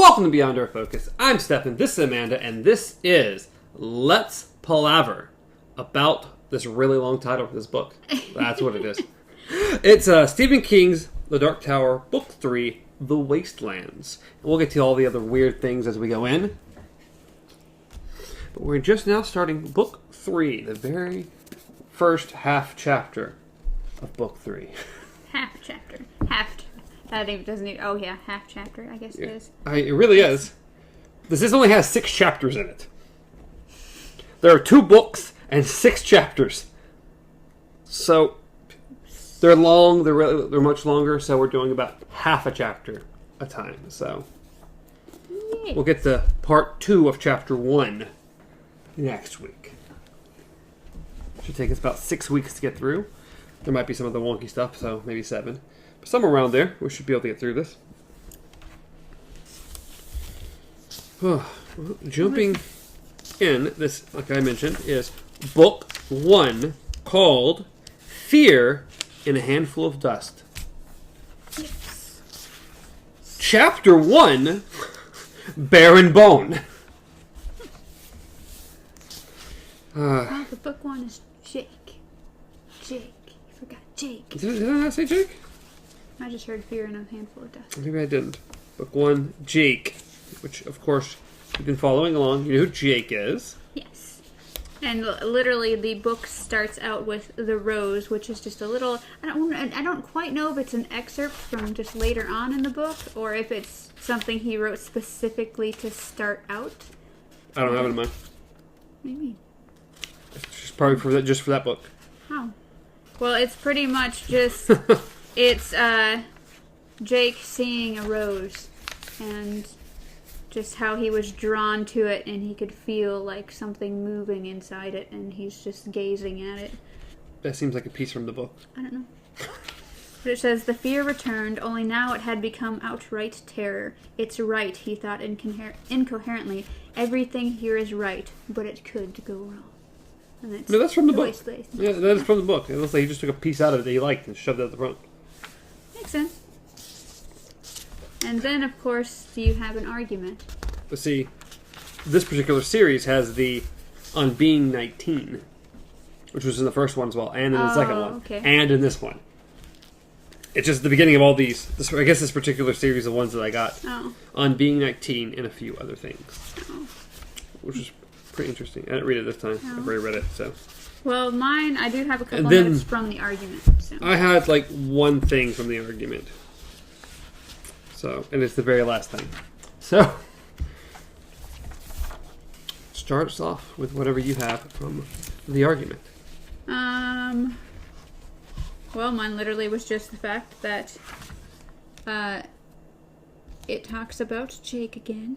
Welcome to Beyond Our Focus. I'm Stefan, this is Amanda, and this is Let's Palaver about this really long title for this book. That's what it is. It's Stephen King's The Dark Tower, Book 3, The Waste Lands. And we'll get to all the other weird things as we go in. But we're just now starting Book 3, the very first half chapter of Book 3. Half chapter. That even doesn't even... Oh, yeah, half chapter, I guess it is. It really is. This only has 6 chapters in it. There are 2 books and 6 chapters. So, they're long, they're much longer, so we're doing about half a chapter a time. So, we'll get to part 2 of chapter 1 next week. Should take us about 6 weeks to get through. There might be some of the wonky stuff, so maybe 7. But somewhere around there, we should be able to get through this. Jumping in, this, like I mentioned, is Book 1, called Fear in a Handful of Dust. Yes. Chapter 1, Bare and Bone. The book 1 is Jake. Jake. You forgot Jake. Did I not say Jake? I just heard Fear in a Handful of Dust. Maybe I didn't. Book 1, Jake. Which, of course, you've been following along. You know who Jake is. Yes. And literally, the book starts out with the rose, which is just a little... I don't quite know if it's an excerpt from just later on in the book, or if it's something he wrote specifically to start out. I don't have it in mind. Maybe. It's probably just for that book. How? Well, it's pretty much just... It's Jake seeing a rose, and just how he was drawn to it, and he could feel like something moving inside it, and he's just gazing at it. That seems like a piece from the book. I don't know. But it says, the fear returned, only now it had become outright terror. It's right, he thought incoherently. Everything here is right, but it could go wrong. And That's from the book. Waste. Yeah, that is from the book. It looks like he just took a piece out of it that he liked and shoved it at the front. Makes sense. And then, of course, you have an argument. But see, this particular series has the On Being 19, which was in the first one as well, and in the second one, okay. and in this one. It's just the beginning of all these. I guess this particular series of ones that I got. On Being 19 and a few other things. Which was pretty interesting. I didn't read it this time. I've already read it, so... Well, mine, I do have a couple notes from the argument. So. I had, like, one thing from the argument. So, and it's the very last thing. So, start us off with whatever you have from the argument. Well, mine literally was just the fact that it talks about Jake again.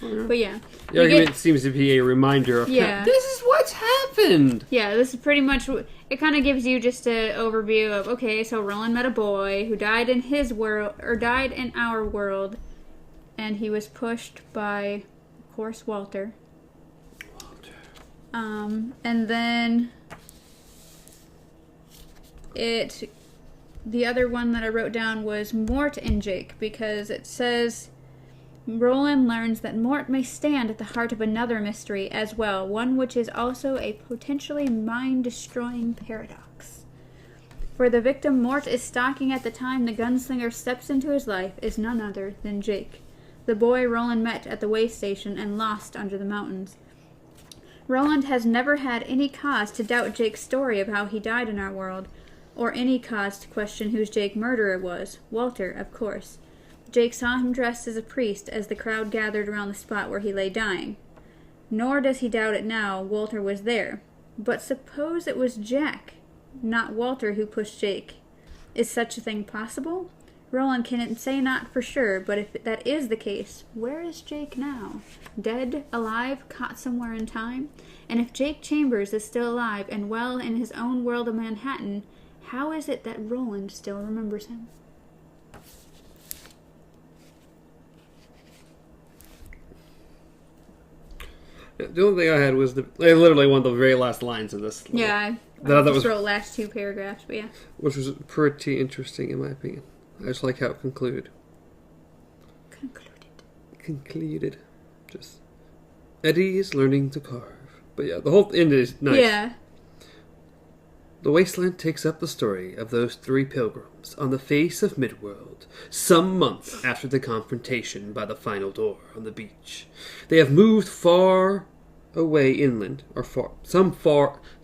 But yeah. The argument seems to be a reminder of this is what's happened. Yeah, this is pretty much... It kind of gives you just an overview of, okay, so Roland met a boy who died in his world, or died in our world, and he was pushed by, of course, Walter. And then... The other one that I wrote down was Mort and Jake, because it says... Roland learns that Mort may stand at the heart of another mystery as well, one which is also a potentially mind-destroying paradox. For the victim Mort is stalking at the time the gunslinger steps into his life is none other than Jake, the boy Roland met at the way station and lost under the mountains. Roland has never had any cause to doubt Jake's story of how he died in our world, or any cause to question whose Jake's murderer was. Walter, of course. Jake saw him dressed as a priest as the crowd gathered around the spot where he lay dying. Nor does he doubt it now, Walter was there. But suppose it was Jack, not Walter, who pushed Jake. Is such a thing possible? Roland can say not for sure, but if that is the case, where is Jake now? Dead, alive, caught somewhere in time? And if Jake Chambers is still alive and well in his own world of Manhattan, how is it that Roland still remembers him? The only thing I had was literally one of the very last lines of this. Yeah, I just wrote last 2 paragraphs, but yeah. Which was pretty interesting in my opinion. I just like how it concluded. concluded. Just Eddie is learning to carve. But yeah, the whole end is nice. Yeah. The wasteland takes up the story of those three pilgrims on the face of Midworld, some months after the confrontation by the final door on the beach. They have moved far away inland,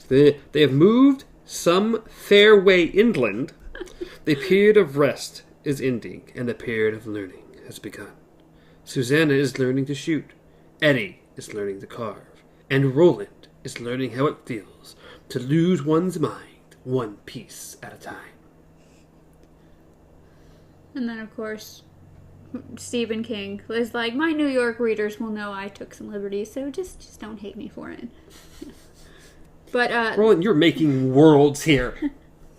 they have moved some fair way inland. The period of rest is ending, and the period of learning has begun. Susanna is learning to shoot, Eddie is learning to carve, and Roland is learning how it feels to lose one's mind one piece at a time. And then, of course, Stephen King is like, my New York readers will know I took some liberties, so just don't hate me for it. But, Roland, you're making worlds here.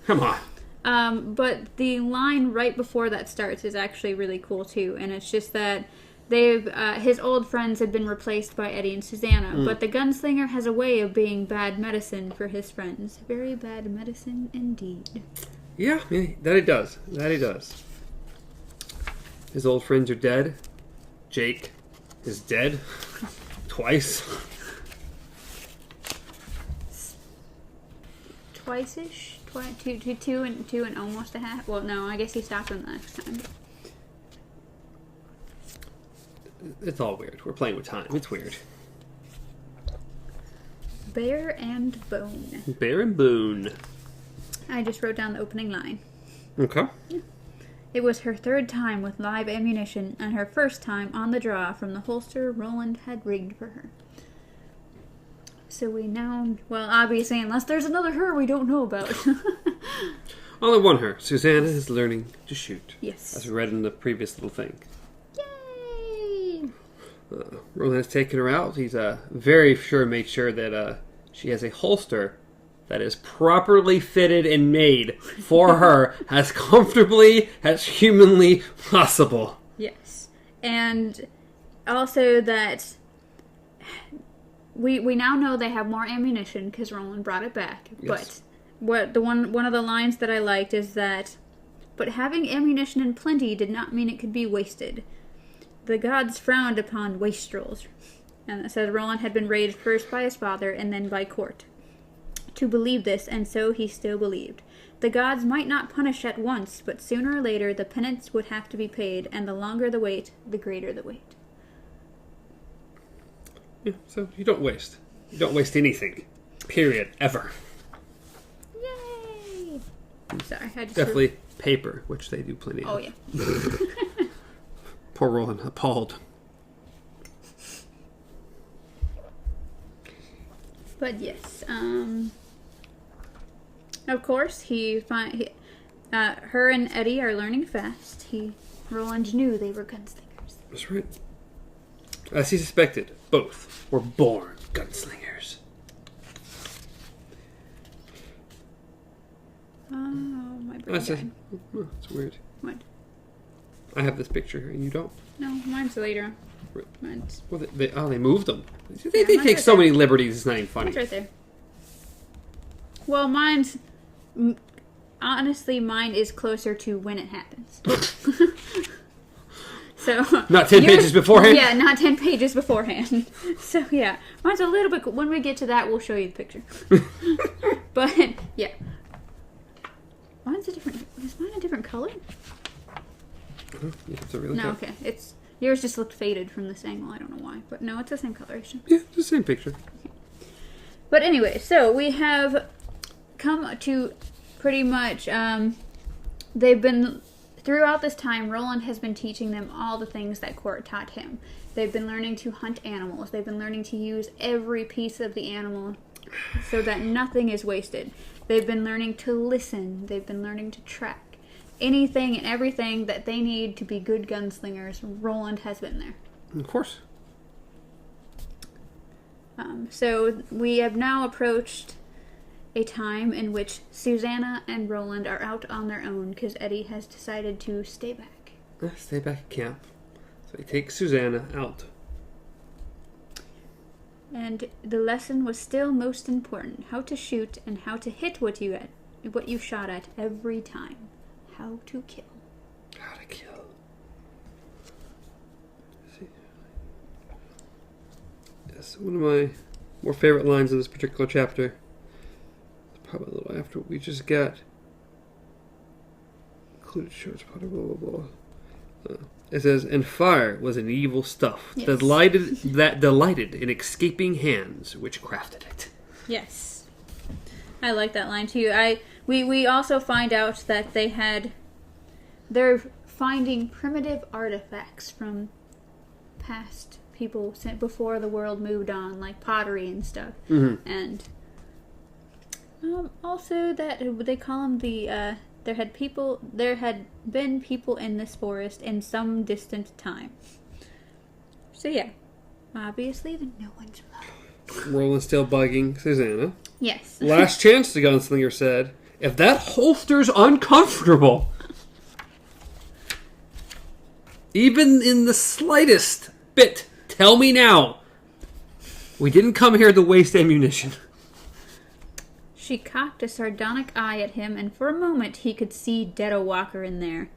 Come on. But the line right before that starts is actually really cool, too. And it's just that his old friends have been replaced by Eddie and Susanna, but the gunslinger has a way of being bad medicine for his friends. Very bad medicine indeed. Yeah, that he does. That he does. His old friends are dead. Jake is dead. Twice. Twice-ish? Two and almost a half? Well, no, I guess he stopped him the next time. It's all weird. We're playing with time. It's weird. Bear and Bone. Bear and Bone. I just wrote down the opening line. Okay. Yeah. It was her third time with live ammunition and her first time on the draw from the holster Roland had rigged for her. So we now, well, obviously, unless there's another her we don't know about. Only one her. Susanna is learning to shoot. Yes. As we read in the previous little thing. Yay! Roland has taken her out. He's very sure made sure that she has a holster that is properly fitted and made for her as comfortably as humanly possible. Yes. And also that we now know they have more ammunition because Roland brought it back. Yes. But one of the lines that I liked is that, but having ammunition in plenty did not mean it could be wasted. The gods frowned upon wastrels. And it says Roland had been raised first by his father and then by court to believe this, and so he still believed. The gods might not punish at once, but sooner or later the penance would have to be paid, and the longer the wait, the greater the weight. Yeah, so you don't waste. You don't waste anything. Period. Ever. Yay! Sorry, I just... Definitely paper, which they do plenty of. Oh, yeah. Poor Roland, appalled. But yes, of course, her and Eddie are learning fast. Roland knew they were gunslingers. That's right. As he suspected, both were born gunslingers. Oh, my brain died. Oh, that's weird. What? I have this picture here, and you don't. No, mine's later. Mine's... Well, they moved them. They take right so there. many liberties, it's not even funny. Mine's right there. Well, mine's... Honestly, mine is closer to when it happens. So... Not 10 pages beforehand? Yeah, not 10 pages beforehand. So, yeah. Mine's a little bit... When we get to that, we'll show you the picture. But, yeah. Mine's a different... Is mine a different color? You have to really No, go. okay. Yours just looked faded from this angle. I don't know why. But no, it's the same coloration. Yeah, it's the same picture. But anyway, so we have come to pretty much... they've been... Throughout this time, Roland has been teaching them all the things that Court taught him. They've been learning to hunt animals. They've been learning to use every piece of the animal so that nothing is wasted. They've been learning to listen. They've been learning to track. Anything and everything that they need to be good gunslingers, Roland has been there. Of course. So we have now approached a time in which Susanna and Roland are out on their own because Eddie has decided to stay back. Stay back at camp. So he takes Susanna out. And the lesson was still most important: how to shoot and how to hit what you shot at every time. How to kill. How to kill. Yes, one of my more favorite lines of this particular chapter. It's probably a little after what we just got. Included shorts, blah, blah, blah, blah. It says, and fire was an evil stuff, yes. delighted in escaping hands which crafted it. Yes. I like that line too. We also find out that they're finding primitive artifacts from past people before the world moved on, like pottery and stuff. Mm-hmm. And also that they call them there had been people in this forest in some distant time. So yeah, obviously no one's wrong. Roland's still bugging Susanna. Yes. Last chance, the gunslinger said. If that holster's uncomfortable, even in the slightest bit, tell me now. We didn't come here to waste ammunition. She cocked a sardonic eye at him, and for a moment he could see Dedo Walker in there.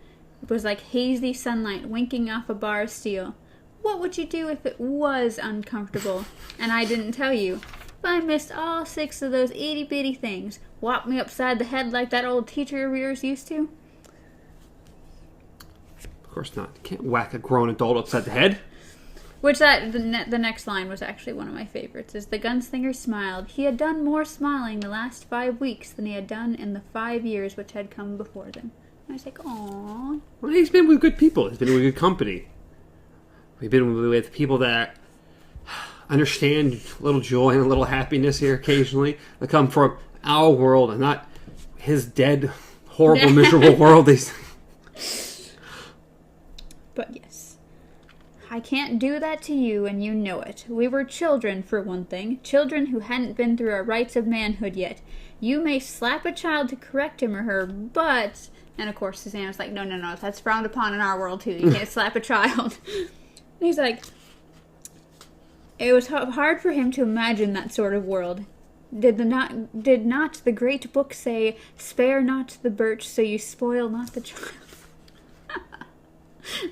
It was like hazy sunlight winking off a bar of steel. What would you do if it was uncomfortable, and I didn't tell you? If I missed all 6 of those itty-bitty things, whop me upside the head like that old teacher of yours used to? Of course not. You can't whack a grown adult upside the head. Which the next line was actually one of my favorites. Is the gunslinger smiled. He had done more smiling the last 5 weeks than he had done in the 5 years which had come before them. And I was like, aww. Well, he's been with good people. He's been with good company. We've been with people that understand a little joy and a little happiness here occasionally. That come from our world and not his dead, horrible, miserable world. But yes. I can't do that to you, and you know it. We were children, for one thing. Children who hadn't been through our rites of manhood yet. You may slap a child to correct him or her, but... And of course, Susanna's like, no, that's frowned upon in our world, too. You can't slap a child. And he's like... It was hard for him to imagine that sort of world. Did not the great book say, spare not the birch, so you spoil not the child?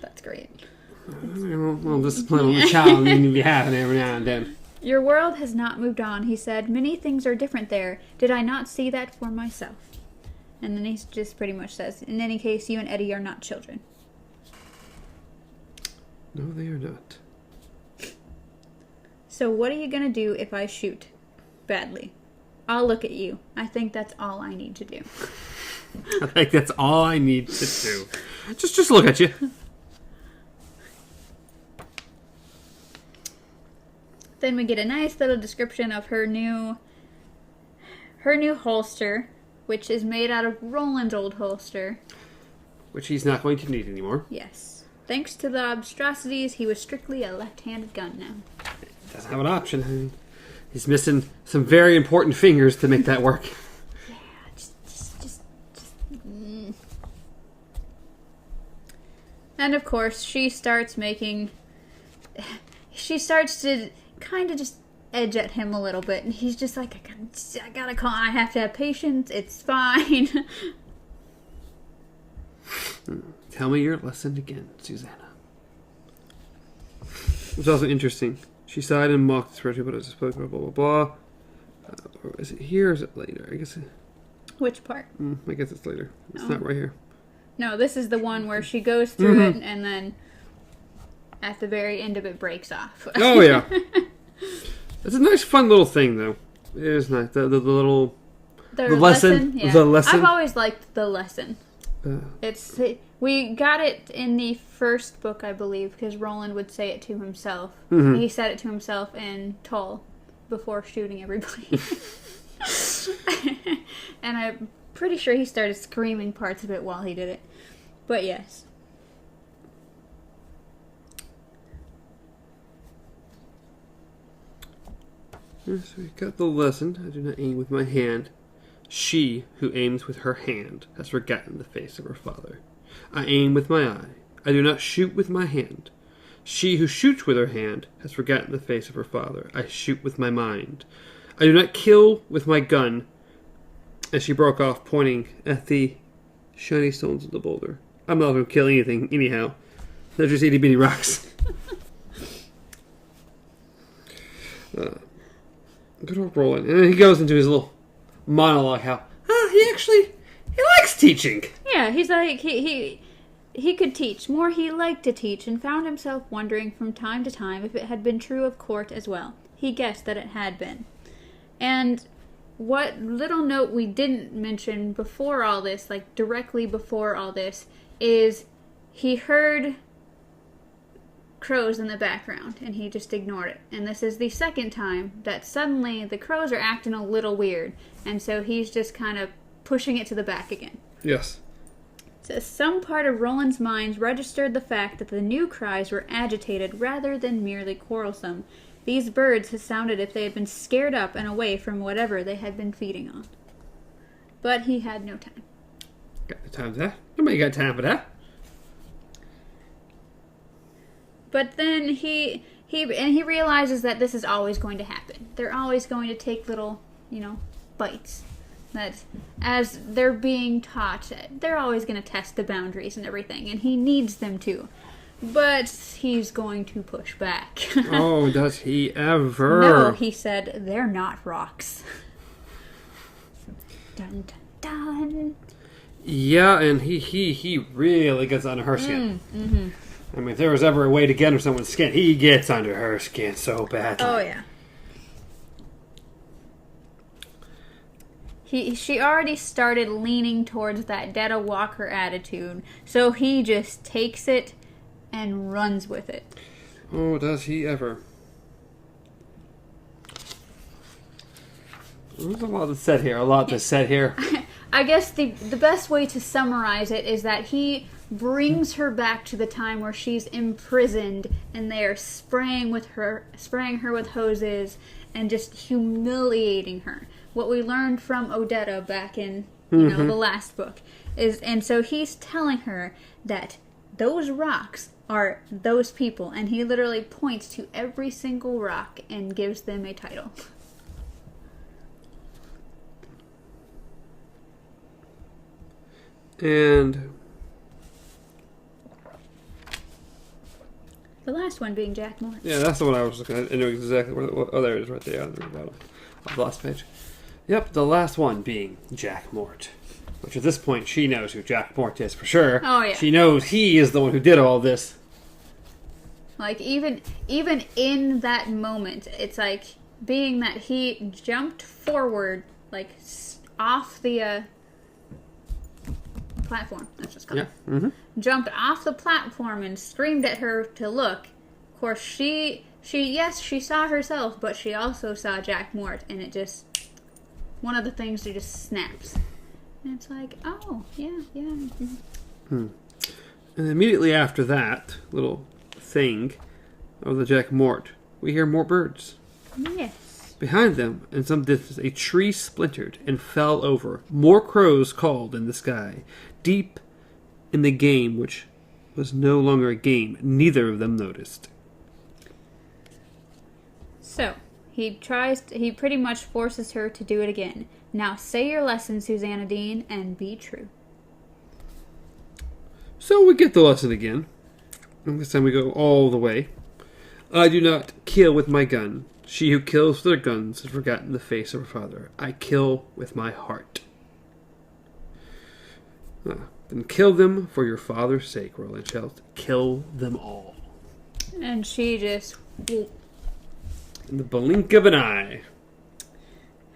That's great. Well, discipline on the child need to be happening every now and then. Your world has not moved on, he said. Many things are different there. Did I not see that for myself? And then he just pretty much says, in any case, you and Eddie are not children. No, they are not. So what are you going to do if I shoot badly? I'll look at you. I think that's all I need to do. I think that's all I need to do. Just look at you. Then we get a nice little description of her new holster, which is made out of Roland's old holster. Which he's not going to need anymore. Yes. Thanks to the obstrosities, he was strictly a left-handed gun now. He doesn't have an option. I mean, he's missing some very important fingers to make that work. Yeah, just. And of course, she starts to kind of just edge at him a little bit, and he's just like, I gotta call. I have to have patience. It's fine. Tell me your lesson again, Susanna. It's also interesting. She sighed and mocked, especially, but it was spoke blah blah blah. Is it here or is it later? I guess. Which part? I guess it's later. It's not right here. No, this is the one where she goes through it, and then at the very end of it breaks off. Oh yeah. It's a nice, fun little thing, though. It is nice. The little... The lesson. Yeah. The lesson. I've always liked the lesson. We got it in the first book, I believe, because Roland would say it to himself. Mm-hmm. He said it to himself in Tull before shooting everybody. And I'm pretty sure he started screaming parts of it while he did it. But yes. Yes, we got the lesson. I do not aim with my hand. She who aims with her hand has forgotten the face of her father. I aim with my eye. I do not shoot with my hand. She who shoots with her hand has forgotten the face of her father. I shoot with my mind. I do not kill with my gun. And she broke off, pointing at the shiny stones of the boulder. I'm not going to kill anything, anyhow. They're just itty-bitty rocks. Good old Roland. And then he goes into his little monologue how, he likes teaching. Yeah, he's like, he could teach. More he liked to teach, and found himself wondering from time to time if it had been true of court as well. He guessed that it had been. And what little note we didn't mention before all this, like directly before all this, is he heard crows in the background, and he just ignored it. And this is the second time that suddenly the crows are acting a little weird, and so he's just kind of pushing it to the back again. Yes. So some part of Roland's mind registered the fact that the new cries were agitated rather than merely quarrelsome. These birds had sounded if they had been scared up and away from whatever they had been feeding on. But he had no time. Got the time for that? Nobody got time for that. But then he realizes that this is always going to happen. They're always going to take little, bites. That as they're being taught, they're always going to test the boundaries and everything, and he needs them to. But he's going to push back. Oh, does he ever? No, he said, they're not rocks. Dun, dun, dun. Yeah, and he really gets under her skin. Mm-hmm. I mean, if there was ever a way to get under someone's skin, he gets under her skin so badly. Oh, yeah. She already started leaning towards that Detta Walker attitude, so he just takes it and runs with it. Oh, does he ever? There's a lot said here. I guess the best way to summarize it is that he brings her back to the time where she's imprisoned and they are spraying her with hoses and just humiliating her. What we learned from Odetta back in the last book is, and so he's telling her that those rocks are those people, and he literally points to every single rock and gives them a title. And the last one being Jack Morris. Yeah, that's the one I was looking at. I knew exactly where. Oh, there it is, right there on the bottom of the last page. Yep, the last one being Jack Mort. Which at this point, she knows who Jack Mort is for sure. Oh, yeah. She knows he is the one who did all this. Like, even in that moment, it's like, being that he jumped forward, like, off the platform. That's just called. Yeah. Mm-hmm. Jumped off the platform and screamed at her to look. Of course, she saw herself, but she also saw Jack Mort, and it just, one of the things that just snaps. And it's like, oh, yeah. And immediately after that little thing of the Jack Mort, we hear more birds. Yes. Behind them, in some distance, a tree splintered and fell over. More crows called in the sky. Deep in the game, which was no longer a game, neither of them noticed. So, he pretty much forces her to do it again. Now say your lesson, Susanna Dean, and be true. So we get the lesson again. And this time we go all the way. I do not kill with my gun. She who kills with her guns has forgotten the face of her father. I kill with my heart. Then kill them for your father's sake, Roland shouts. Kill them all. And she just... In the blink of an eye.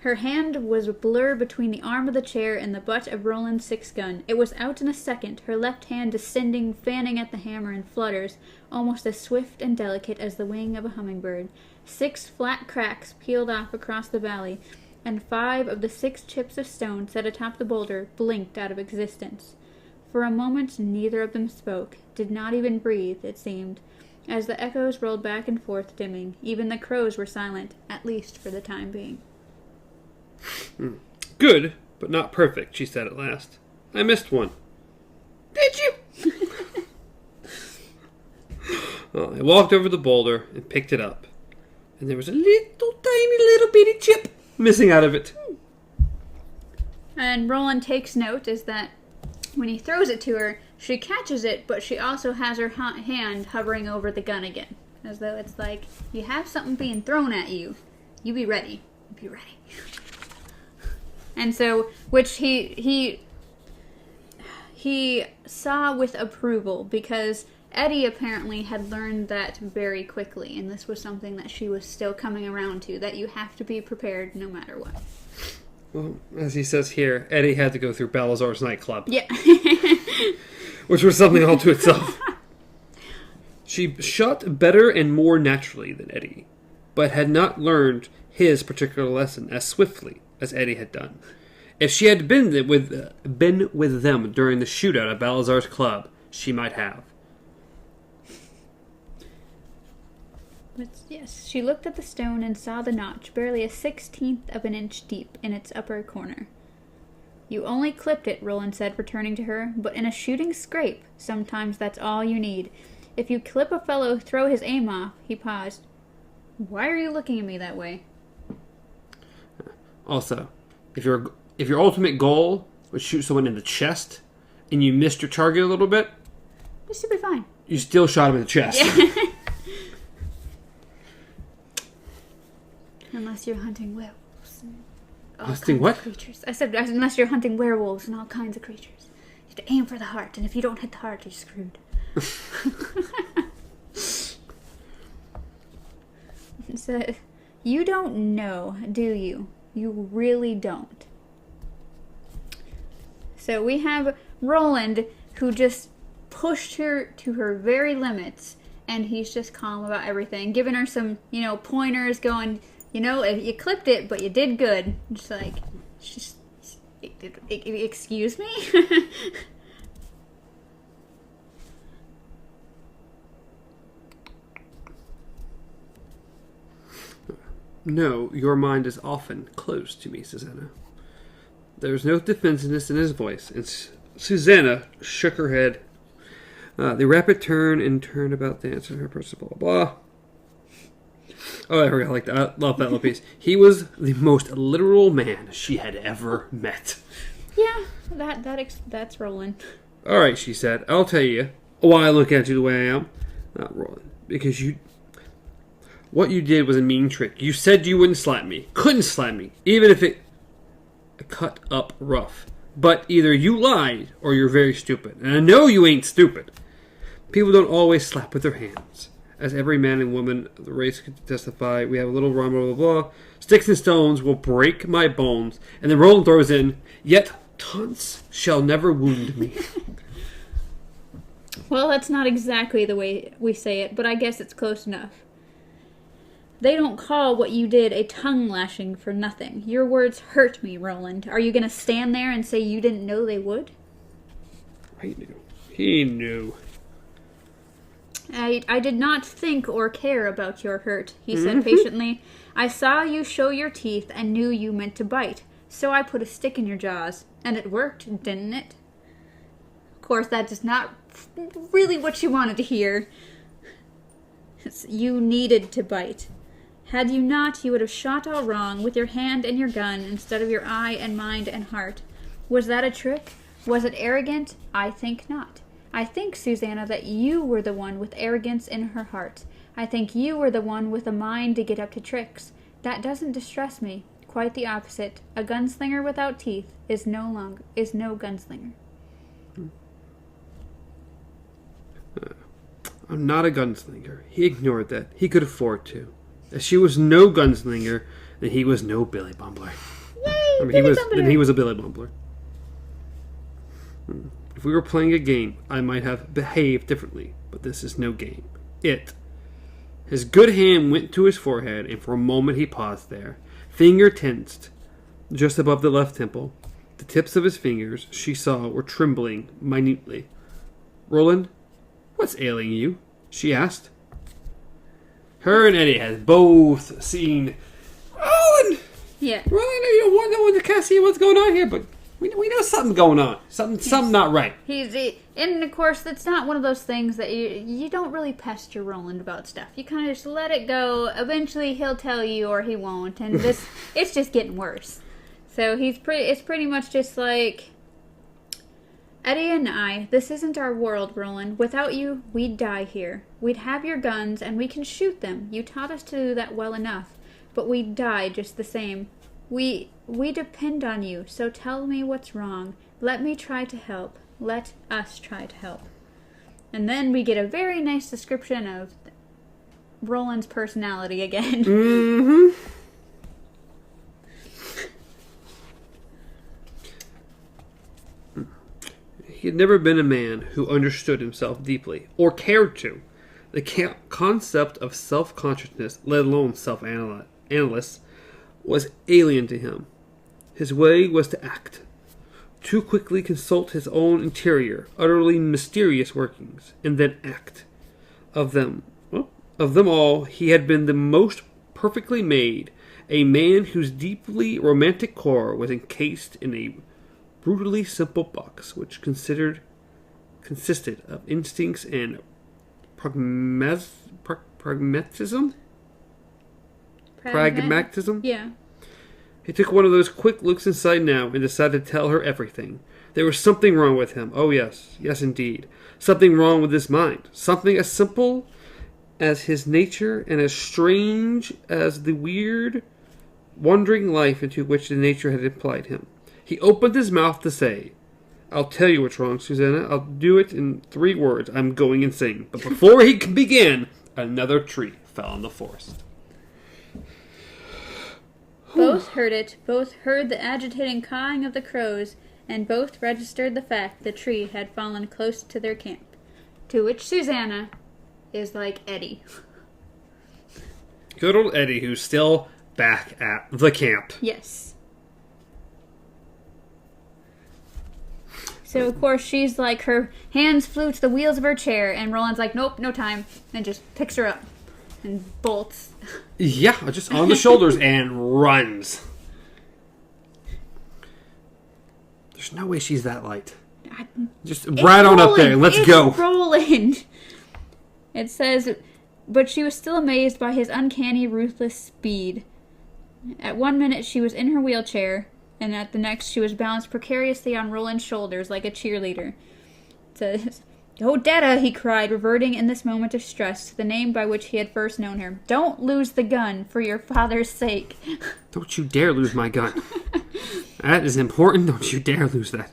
Her hand was a blur between the arm of the chair and the butt of Roland's 6-gun. It was out in a second, her left hand descending, fanning at the hammer in flutters, almost as swift and delicate as the wing of a hummingbird. 6 flat cracks peeled off across the valley, and 5 of the 6 chips of stone set atop the boulder blinked out of existence. For a moment neither of them spoke, did not even breathe, it seemed. As the echoes rolled back and forth, dimming, even the crows were silent, at least for the time being. Good, but not perfect, she said at last. I missed one. Did you? Well, I walked over the boulder and picked it up. And there was a tiny little bitty chip missing out of it. And Roland takes note is that when he throws it to her, she catches it, but she also has her hand hovering over the gun again. as though it's like, you have something being thrown at you. You be ready. Be ready. And so, which he saw with approval, because Eddie apparently had learned that very quickly, and this was something that she was still coming around to, that you have to be prepared no matter what. Well, as he says here, Eddie had to go through Balazar's nightclub. Yeah. Which was something all to itself. She shot better and more naturally than Eddie, but had not learned his particular lesson as swiftly as Eddie had done. If she had been with them during the shootout at Balazar's club, she might have. But yes, she looked at the stone and saw the notch, barely a 16th of an inch deep, in its upper corner. You only clipped it, Roland said, returning to her, but in a shooting scrape, sometimes that's all you need. If you clip a fellow, throw his aim off. He paused. Why are you looking at me that way? Also, if your ultimate goal was shoot someone in the chest, and you missed your target a little bit, you should be fine. You still shot him in the chest. Yeah. Unless you're hunting werewolves. Hunting what? Creatures. I said, unless you're hunting werewolves and all kinds of creatures. You have to aim for the heart, and if you don't hit the heart, you're screwed. So, you don't know, do you? You really don't. So we have Roland, who just pushed her to her very limits, and he's just calm about everything, giving her some, pointers, going, you clipped it, but you did good. Just like, excuse me? No, your mind is often closed to me, Susanna. There was no defensiveness in his voice, and Susanna shook her head. The rapid turn and turned about to answer her person, blah, blah, blah. Oh, I forgot, I like that. I love that little piece. He was the most literal man she had ever met. Yeah, that's Roland. All right, she said. I'll tell you why I look at you the way I am. Not Roland. Because what you did was a mean trick. You said you wouldn't slap me. Couldn't slap me. Even if it cut up rough. But either you lied or you're very stupid. And I know you ain't stupid. People don't always slap with their hands. As every man and woman of the race could testify, we have a little rhyme, blah, blah, blah. Sticks and stones will break my bones. And then Roland throws in, yet taunts shall never wound me. Well, that's not exactly the way we say it, but I guess it's close enough. They don't call what you did a tongue lashing for nothing. Your words hurt me, Roland. Are you going to stand there and say you didn't know they would? He knew. He knew. I did not think or care about your hurt, he said patiently. I saw you show your teeth and knew you meant to bite, so I put a stick in your jaws. And it worked, didn't it? Of course, that is not really what you wanted to hear. You needed to bite. Had you not, you would have shot all wrong with your hand and your gun instead of your eye and mind and heart. Was that a trick? Was it arrogant? I think not. I think, Susanna, that you were the one with arrogance in her heart. I think you were the one with a mind to get up to tricks. That doesn't distress me. Quite the opposite. A gunslinger without teeth is no gunslinger. I'm not a gunslinger. He ignored that. He could afford to. If she was no gunslinger, then he was no Billy Bumbler. Yay! He was a Billy Bumbler. If we were playing a game, I might have behaved differently, but this is no game. His good hand went to his forehead, and for a moment he paused there, finger tensed, just above the left temple. The tips of his fingers, she saw, were trembling minutely. Roland, what's ailing you? She asked. Her and Eddie had both seen Roland. Yeah. Roland, you don't want no one to kind of see what's going on here, but we know something's going on. Something not right. And of course, it's not one of those things that you don't really pester Roland about stuff. You kind of just let it go. Eventually, he'll tell you or he won't, and it's just getting worse. So it's pretty much just like, Eddie and I, this isn't our world, Roland. Without you, we'd die here. We'd have your guns, and we can shoot them. You taught us to do that well enough. But we'd die just the same. We depend on you, so tell me what's wrong. Let me try to help. Let us try to help. And then we get a very nice description of Roland's personality again. Mm-hmm. He had never been a man who understood himself deeply, or cared to. The concept of self-consciousness, let alone self-analysis, was alien to him. His way was to act, to quickly consult his own interior, utterly mysterious workings, and then act. Of them all, he had been the most perfectly made, a man whose deeply romantic core was encased in a brutally simple box, which consisted of instincts and pragmatism. Pragmatism? Yeah. He took one of those quick looks inside now and decided to tell her everything. There was something wrong with him. Oh, yes. Yes, indeed. Something wrong with his mind. Something as simple as his nature and as strange as the weird, wandering life into which the nature had implied him. He opened his mouth to say, I'll tell you what's wrong, Susanna. I'll do it in 3 words. I'm going insane. But before he could begin, another tree fell in the forest. Both heard it, both heard the agitating cawing of the crows, and both registered the fact the tree had fallen close to their camp. To which Susanna is like Eddie. Good old Eddie, who's still back at the camp. Yes. So, of course, she's like, her hands flew to the wheels of her chair, and Roland's like, nope, no time, and just picks her up and bolts. Yeah, just on the shoulders and runs. There's no way she's that light. Just right on up there. Let's go. Roland. It says, but she was still amazed by his uncanny, ruthless speed. At 1 minute, she was in her wheelchair, and at the next, she was balanced precariously on Roland's shoulders like a cheerleader. It says, "Oh, Dada," he cried, reverting in this moment of stress to the name by which he had first known her. "Don't lose the gun, for your father's sake." Don't you dare lose my gun. That is important. Don't you dare lose that.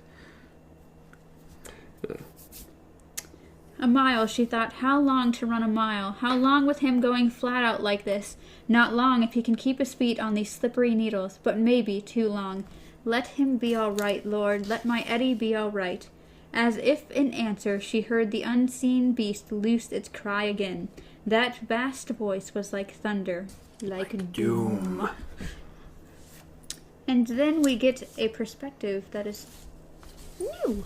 A mile, she thought. How long to run a mile? How long with him going flat out like this? Not long if he can keep his feet on these slippery needles, but maybe too long. Let him be all right, Lord. Let my Eddie be all right. As if in answer, she heard the unseen beast loose its cry again. That vast voice was like thunder, like doom. And then we get a perspective that is new.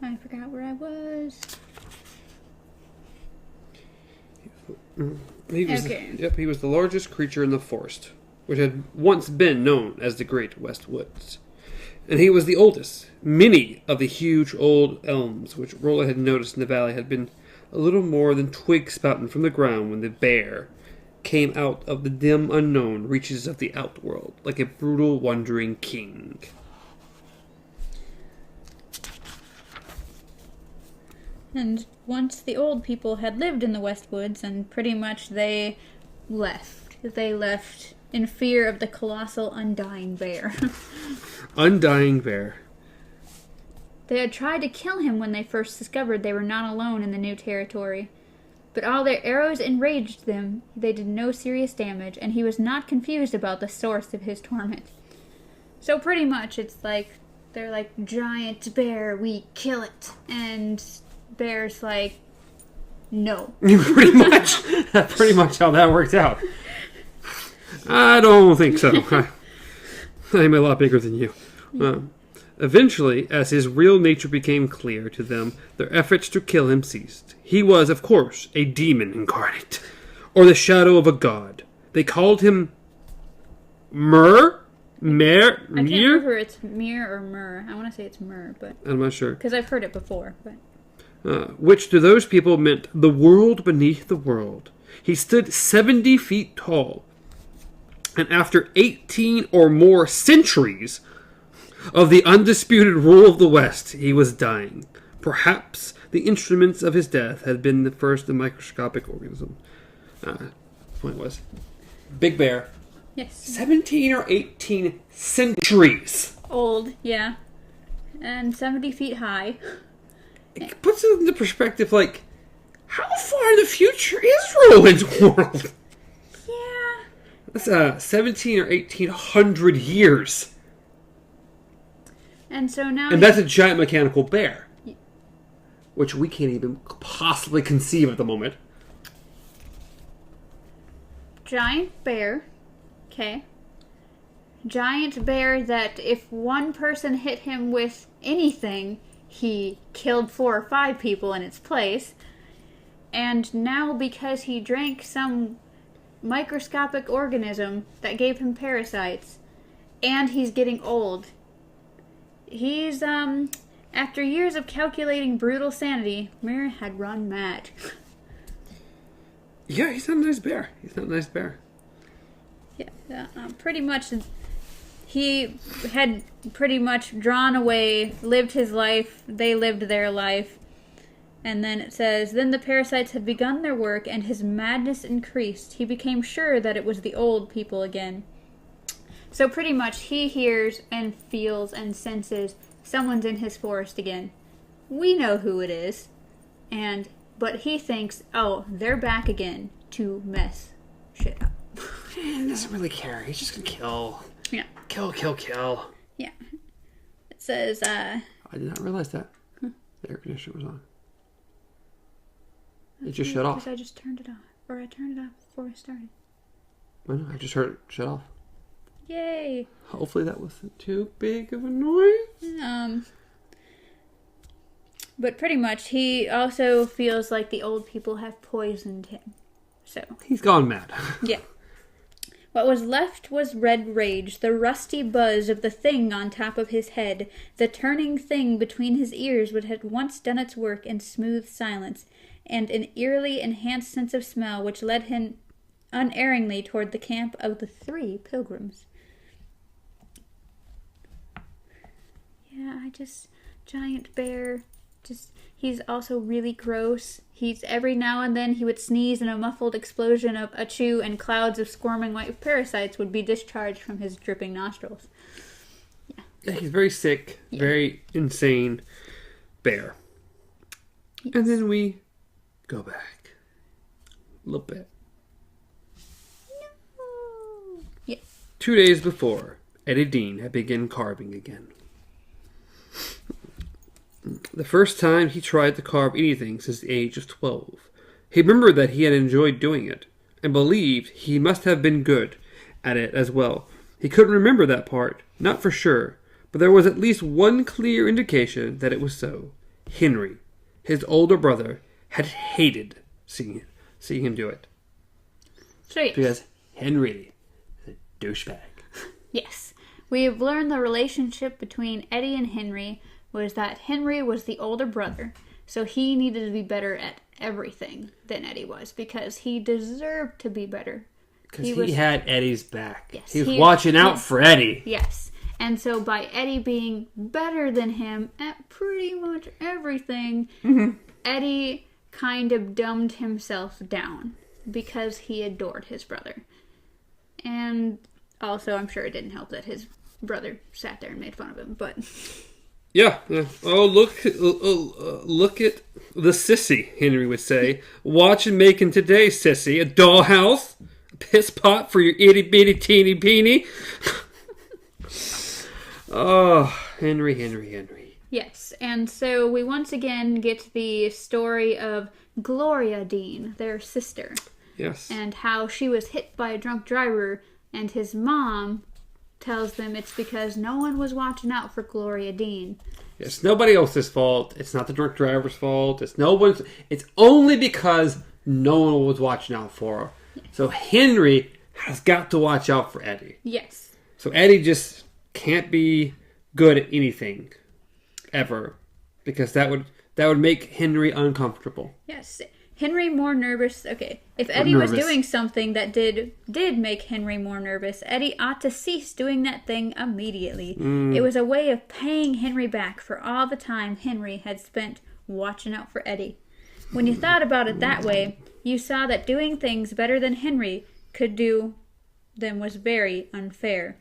I forgot where I was. He was the largest creature in the forest, which had once been known as the Great West Woods. And he was the oldest. Many of the huge old elms which Roland had noticed in the valley had been a little more than twigs sprouting from the ground when the bear came out of the dim unknown reaches of the outworld, like a brutal wandering king. And once the old people had lived in the West Woods, and pretty much they left. They left in fear of the colossal undying bear. Undying bear. They had tried to kill him when they first discovered they were not alone in the new territory. But all their arrows enraged them. They did no serious damage, and he was not confused about the source of his torment. So pretty much it's like, they're like, giant bear, we kill it. And bear's like, no. Pretty much. That's pretty much how that worked out. I don't think so. I'm a lot bigger than you. Eventually, as his real nature became clear to them, their efforts to kill him ceased. He was, of course, a demon incarnate, or the shadow of a god. They called him Mer? I can't remember if it's Mir or Mur. I want to say it's Mur, but I'm not sure. because I've heard it before. But Which to those people meant the world beneath the world. He stood 70 feet tall. And after 18 or more centuries of the undisputed rule of the West, he was dying. Perhaps the instruments of his death had been the first microscopic organism. Point was, Big Bear. yes, 17 or 18 centuries. old, yeah, and 70 feet high. It puts it into perspective, like, how far in the future is Roland's world? Yeah. That's 17 or 1800 years. And so now... And that's a giant mechanical bear. Which we can't even possibly conceive at the moment. Giant bear. Okay. Giant bear that if one person hit him with anything, he killed 4 or 5 people in its place. And now because he drank some microscopic organism that gave him parasites, and he's getting old, he's, after years of calculating brutal sanity, Mir had run mad. Yeah, he's not a nice bear. He's not a nice bear. Yeah, pretty much, he had pretty much drawn away, lived his life, they lived their life. And then it says, then the parasites had begun their work, and his madness increased. He became sure that it was the old people again. So pretty much, he hears and feels and senses someone's in his forest again. We know who it is. But he thinks, oh, they're back again to mess shit up. He doesn't really care. He's just gonna kill. Yeah. Kill. Yeah. It says, I did not realize that. The air conditioner was on. It just shut off. Because I just turned it off. Or I turned it off before I started. I know, I just heard it shut off. Yay! Hopefully that wasn't too big of a noise. But pretty much, he also feels like the old people have poisoned him. So. He's gone mad. Yeah. What was left was red rage, the rusty buzz of the thing on top of his head, the turning thing between his ears which had once done its work in smooth silence, and an eerily enhanced sense of smell which led him unerringly toward the camp of the 3 pilgrims. Yeah, giant bear, he's also really gross. He's, every now and then he would sneeze and a muffled explosion of achoo and clouds of squirming white parasites would be discharged from his dripping nostrils. Yeah, he's very sick, very insane bear. Yes. And then we go back a little bit. No. Yes. 2 days before, Eddie Dean had begun carving again. The first time he tried to carve anything since the age of 12. He remembered that he had enjoyed doing it, and believed he must have been good at it as well. He couldn't remember that part, not for sure, but there was at least one clear indication that it was so. Henry, his older brother, had hated seeing him do it. So yes. Because Henry is a douchebag. Yes. We have learned the relationship between Eddie and Henry was that Henry was the older brother, so he needed to be better at everything than Eddie was, because he deserved to be better. Because he had Eddie's back. Yes, he was watching out for Eddie. Yes. And so by Eddie being better than him at pretty much everything, Eddie kind of dumbed himself down because he adored his brother. And also, I'm sure it didn't help that his brother sat there and made fun of him, but... Yeah. Oh, look at the sissy, Henry would say. Watching making today, sissy. A dollhouse? A piss pot for your itty-bitty teeny-peeny? Oh, Henry. Yes, and so we once again get the story of Gloria Dean, their sister. Yes. And how she was hit by a drunk driver, and his mom tells them it's because no one was watching out for Gloria Dean. It's nobody else's fault. It's not the drunk driver's fault. It's only because no one was watching out for her. Yes. So Henry has got to watch out for Eddie. Yes. So Eddie just can't be good at anything ever, because that would make Henry uncomfortable. Yes. Henry more nervous. Okay, if Eddie was doing something that did make Henry more nervous, Eddie ought to cease doing that thing immediately. It was a way of paying Henry back for all the time Henry had spent watching out for Eddie. When you thought about it that way, you saw that doing things better than Henry could do them was very unfair.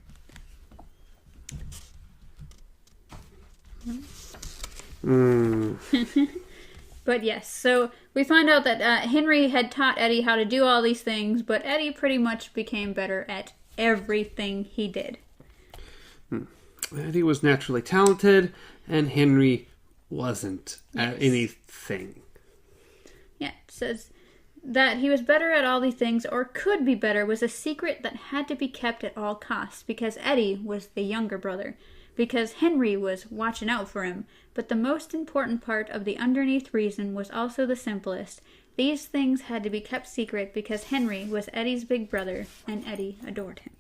But yes, so we find out that Henry had taught Eddie how to do all these things, but Eddie pretty much became better at everything he did. Eddie was naturally talented, and Henry wasn't at anything. Yeah, it says that he was better at all these things, or could be better, was a secret that had to be kept at all costs, because Eddie was the younger brother. Because Henry was watching out for him. But the most important part of the underneath reason was also the simplest. These things had to be kept secret because Henry was Eddie's big brother, and Eddie adored him.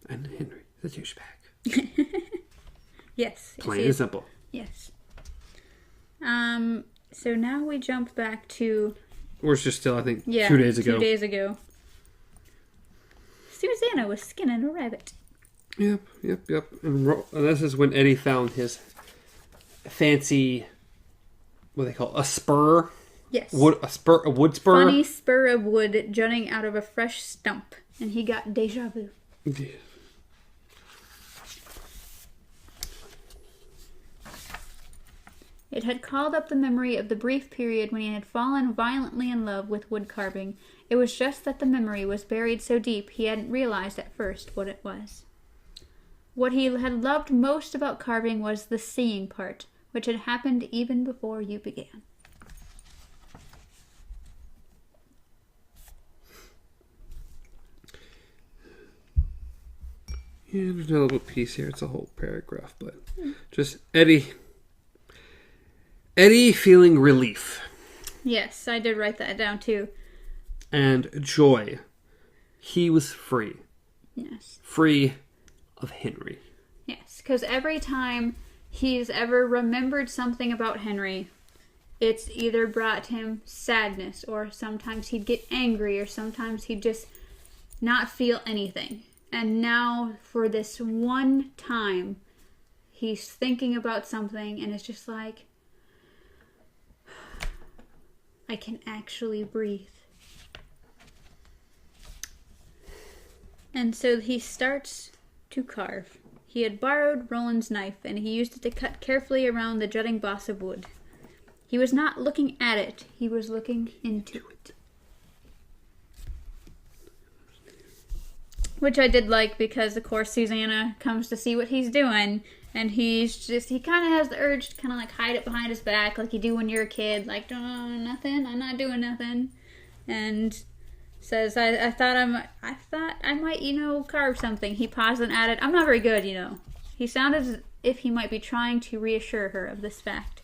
And Henry, the douchebag. Yes. Plain and simple. Yes. So now we jump back to... We're just still, I think, 2 days ago. 2 days ago. Susanna was skinning a rabbit. Yep. And this is when Eddie found his fancy, what do they call it? A spur? Yes. A wood spur? Funny spur of wood jutting out of a fresh stump. And he got deja vu. Yeah. It had called up the memory of the brief period when he had fallen violently in love with wood carving. It was just that the memory was buried so deep he hadn't realized at first what it was. What he had loved most about carving was the seeing part, which had happened even before you began. Yeah, there's another little piece here. It's a whole paragraph, but just Eddie feeling relief. Yes, I did write that down too. And joy. He was free. Yes. Free of Henry. Yes, because every time he's ever remembered something about Henry, it's either brought him sadness, or sometimes he'd get angry, or sometimes he'd just not feel anything. And now, for this one time, he's thinking about something, and it's just like, I can actually breathe. And so he starts to carve. He had borrowed Roland's knife, and he used it to cut carefully around the jutting boss of wood. He was not looking at it, he was looking into it. Which I did like, because of course Susanna comes to see what he's doing, and he kind of has the urge to kind of like hide it behind his back, like you do when you're a kid, like, oh, nothing, I'm not doing nothing. And says, I thought I might, carve something. He paused at it. I'm not very good, He sounded as if he might be trying to reassure her of this fact.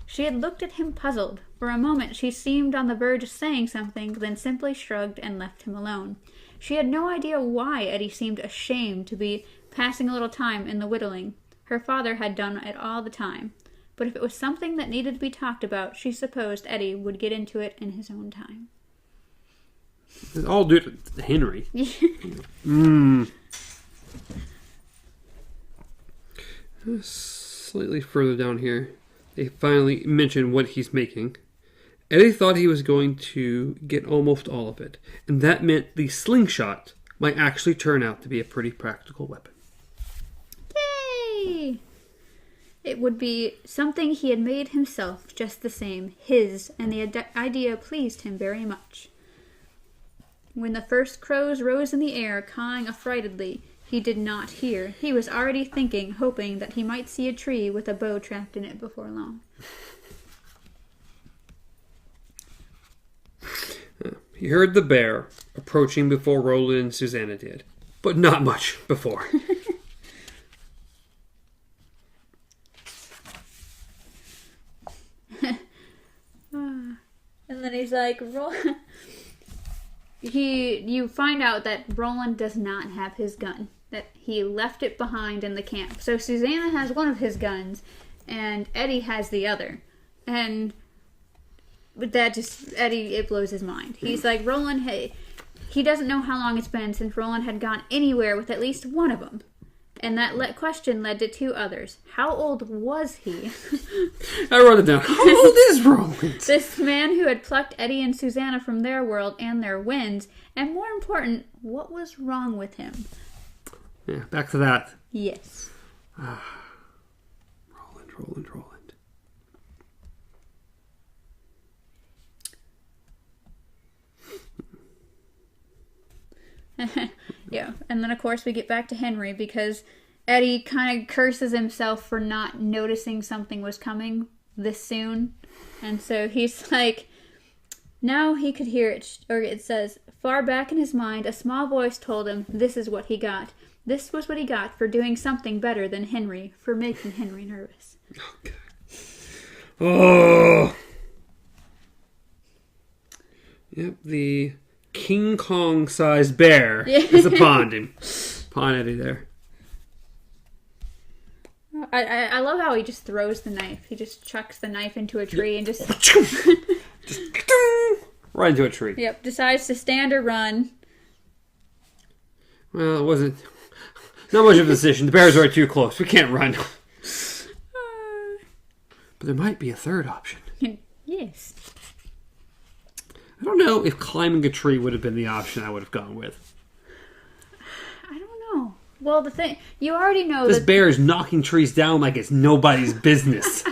She had looked at him puzzled. For a moment she seemed on the verge of saying something, then simply shrugged and left him alone. She had no idea why Eddie seemed ashamed to be passing a little time in the whittling. Her father had done it all the time. But if it was something that needed to be talked about, she supposed Eddie would get into it in his own time. All due to Henry. Slightly further down here, they finally mention what he's making. Eddie thought he was going to get almost all of it, and that meant the slingshot might actually turn out to be a pretty practical weapon. Yay! It would be something he had made himself just the same, his, and the idea pleased him very much. When the first crows rose in the air, cawing affrightedly, he did not hear. He was already thinking, hoping that he might see a tree with a bow trapped in it before long. He heard the bear approaching before Roland and Susanna did, but not much before. And then he's like, you find out that Roland does not have his gun. that he left it behind in the camp. So Susanna has one of his guns, and Eddie has the other. And that just, Eddie, it blows his mind. He's like, Roland, hey, he doesn't know how long it's been since Roland had gone anywhere with at least one of them. And that question led to two others. How old was he? I wrote it down. How old is Roland? This man who had plucked Eddie and Susanna from their world and their winds. And more important, what was wrong with him? Yeah, back to that. Yes. Roland. Yeah, and then of course we get back to Henry because Eddie kind of curses himself for not noticing something was coming this soon. And so he's like, now he could hear it, or it says, far back in his mind, a small voice told him this is what he got. This was what he got for doing something better than Henry, for making Henry nervous. Okay. Oh! Yep, the King Kong-sized bear is upon him. Upon Eddie there. I love how he just throws the knife. He just chucks the knife into a tree and just right into a tree. Yep, decides to stand or run. Well, it wasn't... Not much of a decision. The bear's right too close. We can't run. But there might be a third option. Yes. I don't know if climbing a tree would have been the option I would have gone with. I don't know. Well, the thing... You already know this bear is knocking trees down like it's nobody's business.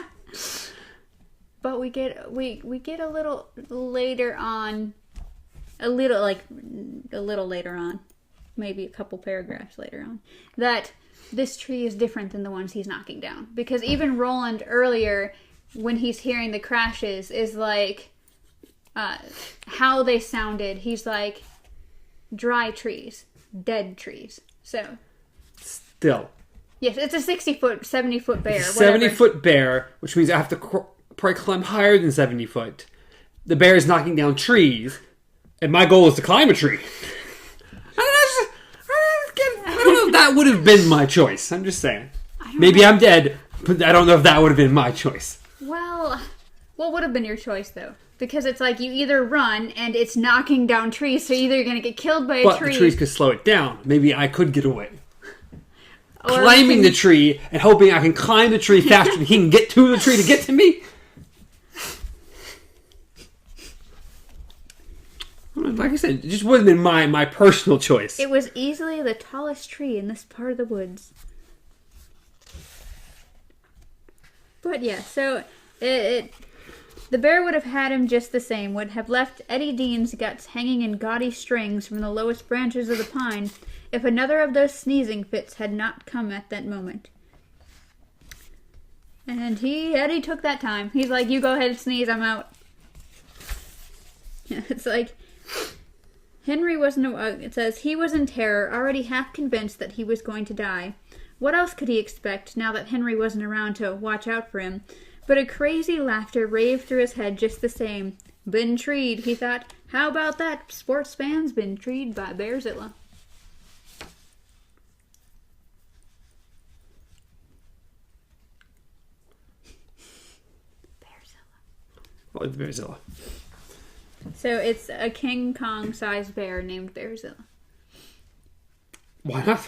But we get a little later on... A little later on. Maybe a couple paragraphs later on. That this tree is different than the ones he's knocking down. Because even Roland earlier, when he's hearing the crashes, is like... how they sounded, he's like, dry trees, dead trees. So, still, yes, it's a 60-foot, 70-foot bear. 70-foot bear, which means I have to probably climb higher than 70 foot. The bear is knocking down trees, and my goal is to climb a tree. I don't know if that would have been my choice. I'm just saying. Maybe I'm dead, but I don't know if that would have been my choice. Well, what would have been your choice, though? Because it's like you either run and it's knocking down trees, so either you're going to get killed by a tree. But the trees could slow it down. Maybe I could get away. Or climbing the tree and hoping I can climb the tree faster than he can get to the tree to get to me. Like I said, it just wasn't been my personal choice. It was easily the tallest tree in this part of the woods. But yeah, so the bear would have had him just the same, would have left Eddie Dean's guts hanging in gaudy strings from the lowest branches of the pine if another of those sneezing fits had not come at that moment. And Eddie took that time. He's like, you go ahead and sneeze, I'm out. It's like, Henry wasn't, it says, he was in terror, already half convinced that he was going to die. What else could he expect now that Henry wasn't around to watch out for him? But a crazy laughter raved through his head just the same. Been treed, he thought. How about that? Sports fans been treed by Bearzilla. I like the Bearzilla. So it's a King Kong-sized bear named Bearzilla. Why not?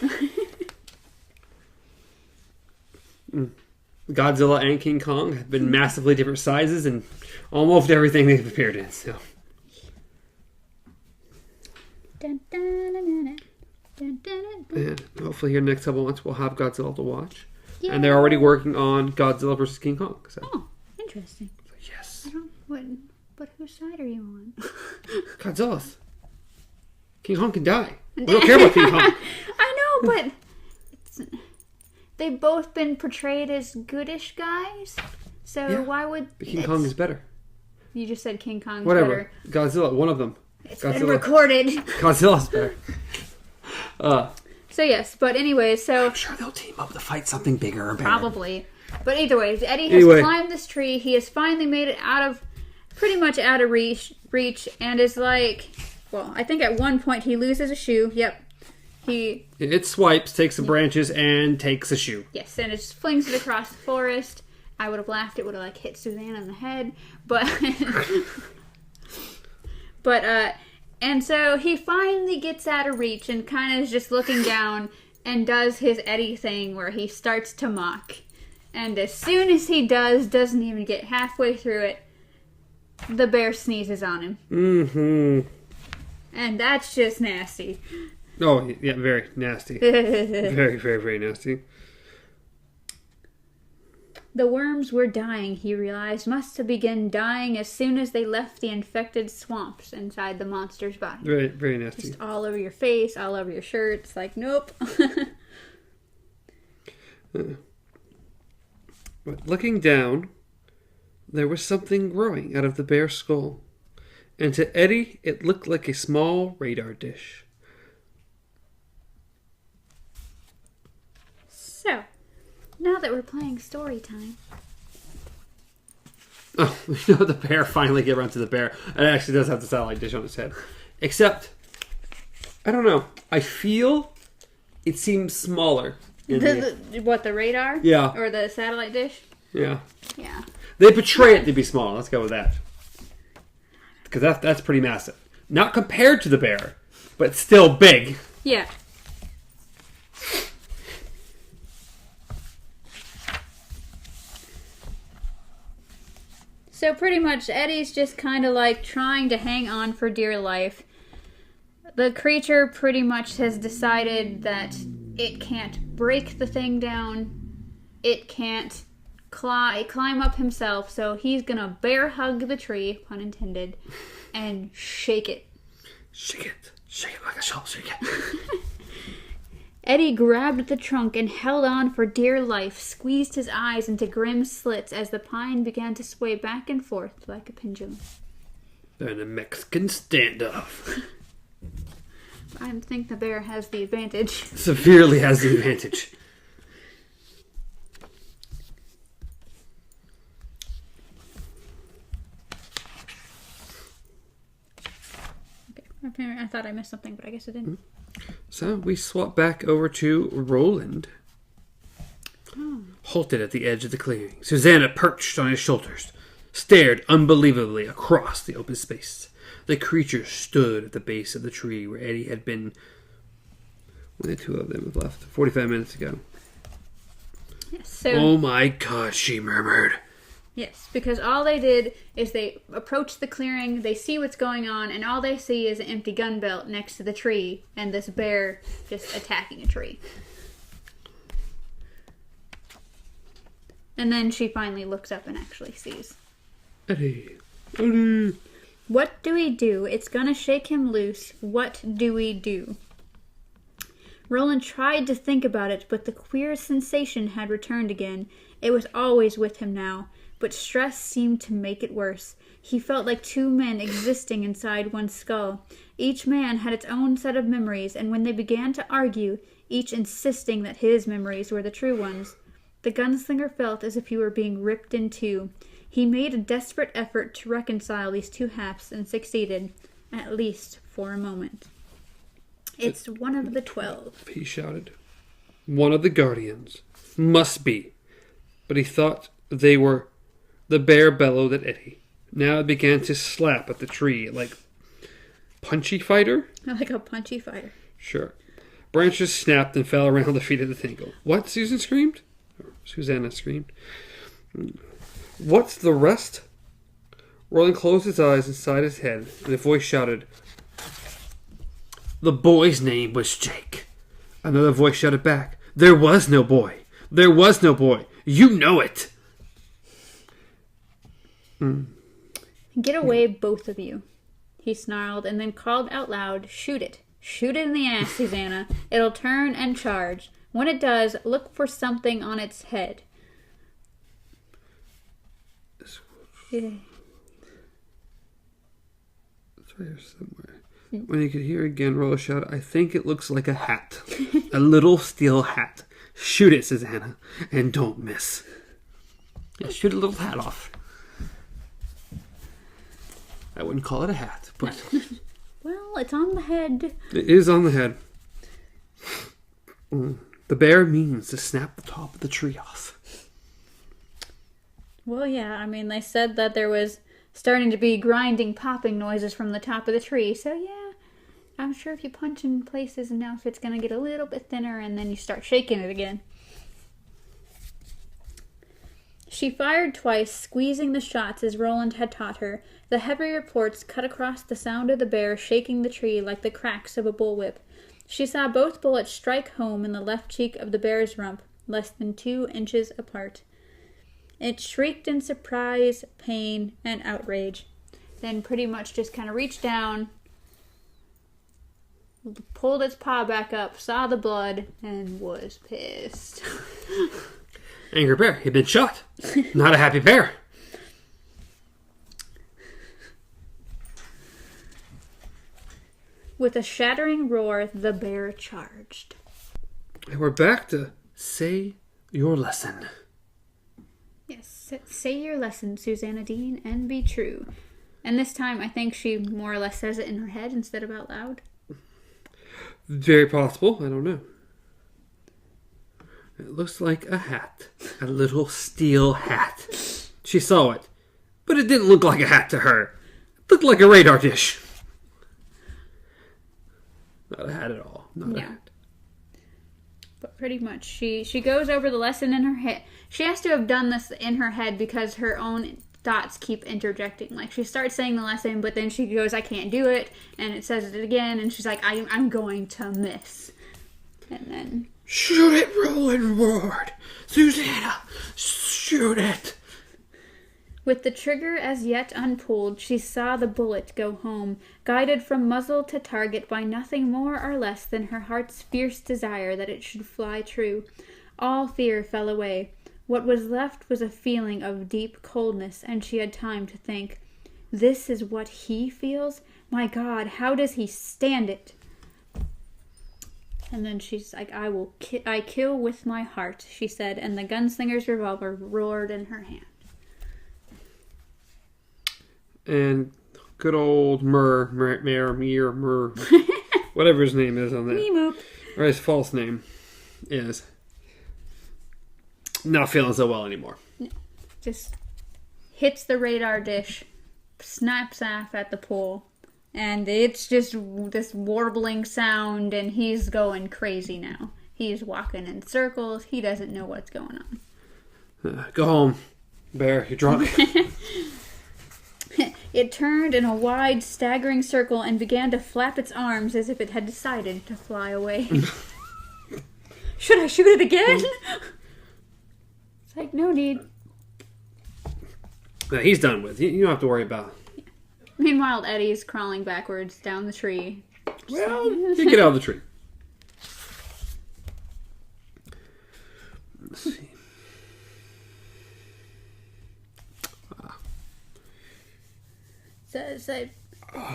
Godzilla and King Kong have been massively different sizes in almost everything they've appeared in. So. Dun, dun, dun, dun, dun, dun, dun. And hopefully here next couple months we'll have Godzilla to watch. Yeah. And they're already working on Godzilla versus King Kong. So. Oh, interesting. Yes. But whose side are you on? Godzilla's. King Kong can die. We don't care about King Kong. I know, but they've both been portrayed as goodish guys. So yeah, why would... But King Kong is better. You just said King Kong's Whatever. better. Godzilla, one of them. It's been recorded. Godzilla's better. So yes, but anyway, so... I'm sure they'll team up to fight something bigger or better. Probably. But either way, Eddie has climbed this tree. He has finally made it pretty much out of reach, and is like... Well, I think at one point he loses a shoe. Yep. It swipes, takes the branches, and takes a shoe. Yes, and it just flings it across the forest. I would have laughed. It would have like hit Susanna in the head, but and so he finally gets out of reach and kind of is just looking down and does his Eddie thing where he starts to mock. And as soon as he doesn't even get halfway through it, the bear sneezes on him. Mm-hmm. And that's just nasty. Oh, yeah, very nasty. Very, very, very nasty. The worms were dying, he realized, must have begun dying as soon as they left the infected swamps inside the monster's body. Very, very nasty. Just all over your face, all over your shirt. It's like, nope. But looking down, there was something growing out of the bear's skull. And to Eddie, it looked like a small radar dish. So, now that we're playing story time. Oh, the bear finally get around to the bear. It actually does have the satellite dish on its head. Except, I don't know. I feel it seems smaller. The radar? Yeah. Or the satellite dish? Yeah. Yeah. They portray it to be small. Let's go with that. Because that's pretty massive. Not compared to the bear, but still big. Yeah. So pretty much Eddie's just kind of like trying to hang on for dear life. The creature pretty much has decided that it can't break the thing down. It can't climb up himself, so he's gonna bear hug the tree, pun intended, and shake it. Shake it. Shake it like a shell. Shake it. Eddie grabbed the trunk and held on for dear life, squeezed his eyes into grim slits as the pine began to sway back and forth like a pendulum. And a Mexican standoff. I think the bear has the advantage. Severely has the advantage. Okay, I thought I missed something, but I guess I didn't. So we swap back over to Roland. Halted at the edge of the clearing. Susanna perched on his shoulders, stared unbelievably across the open space. The creature stood at the base of the tree where Eddie had been when the two of them had left 45 minutes ago. Yes, so, oh my God, she murmured. Yes, because all they did is they approach the clearing, they see what's going on, and all they see is an empty gun belt next to the tree, and this bear just attacking a tree. And then she finally looks up and actually sees. Eddie. Eddie. What do we do? It's gonna shake him loose. What do we do? Roland tried to think about it, but the queer sensation had returned again. It was always with him now, but stress seemed to make it worse. He felt like two men existing inside one skull. Each man had its own set of memories, and when they began to argue, each insisting that his memories were the true ones, the gunslinger felt as if he were being ripped in two. He made a desperate effort to reconcile these two halves and succeeded, at least for a moment. It's one of the 12, he shouted. One of the guardians. Must be. But he thought they were. The bear bellowed at Eddie. Now it began to slap at the tree like punchy fighter? Like a punchy fighter. Sure. Branches snapped and fell around the feet of the tangle. What? Susan screamed? Or Susanna screamed. What's the rest? Roland closed his eyes inside his head, and a voice shouted, the boy's name was Jake. Another voice shouted back, there was no boy. There was no boy. You know it. Get away, both of you, he snarled, and then called out loud, shoot it. Shoot it in the ass, Susanna. It'll turn and charge. When it does, look for something on its head. Yeah. It's right here somewhere. When he could hear again, Roland shouted, I think it looks like a hat. A little steel hat. Shoot it, Susanna, and don't miss. Yeah, shoot a little hat off. I wouldn't call it a hat, but... Well, it's on the head. It is on the head. The bear means to snap the top of the tree off. Well, yeah, I mean, they said that there was starting to be grinding, popping noises from the top of the tree. So, yeah, I'm sure if you punch in places enough, it's going to get a little bit thinner, and then you start shaking it again. She fired twice, squeezing the shots as Roland had taught her. The heavy reports cut across the sound of the bear shaking the tree like the cracks of a bullwhip. She saw both bullets strike home in the left cheek of the bear's rump, less than 2 inches apart. It shrieked in surprise, pain, and outrage. Then pretty much just kind of reached down, pulled its paw back up, saw the blood, and was pissed. Angry bear. He'd been shot. Not a happy bear. With a shattering roar, the bear charged. And we're back to say your lesson. Yes, say your lesson, Susanna Dean, and be true. And this time, I think she more or less says it in her head instead of out loud. Very possible. I don't know. It looks like a hat. A little steel hat. She saw it. But it didn't look like a hat to her. It looked like a radar dish. Not a hat at all. Not a hat. But pretty much, she goes over the lesson in her head. She has to have done this in her head because her own thoughts keep interjecting. Like, she starts saying the lesson, but then she goes, I can't do it. And it says it again, and she's like, I'm going to miss. And then... Shoot it, Roland roared. Susanna, shoot it. With the trigger as yet unpulled, she saw the bullet go home, guided from muzzle to target by nothing more or less than her heart's fierce desire that it should fly true. All fear fell away. What was left was a feeling of deep coldness, and she had time to think, this is what he feels? My God, how does he stand it? And then she's like, I kill with my heart, she said, and the gunslinger's revolver roared in her hand. And good old Mur, whatever his name is on that. Meemoop. Or his false name is. Not feeling so well anymore. Just hits the radar dish, snaps off at the pole, and it's just this warbling sound, and he's going crazy now. He's walking in circles. He doesn't know what's going on. Go home, bear. You're drunk. It turned in a wide, staggering circle and began to flap its arms as if it had decided to fly away. Should I shoot it again? It's like, no need. He's done with. You don't have to worry about. Yeah. Meanwhile, Eddie's crawling backwards down the tree. Well, you get out of the tree. Let's see. So yeah.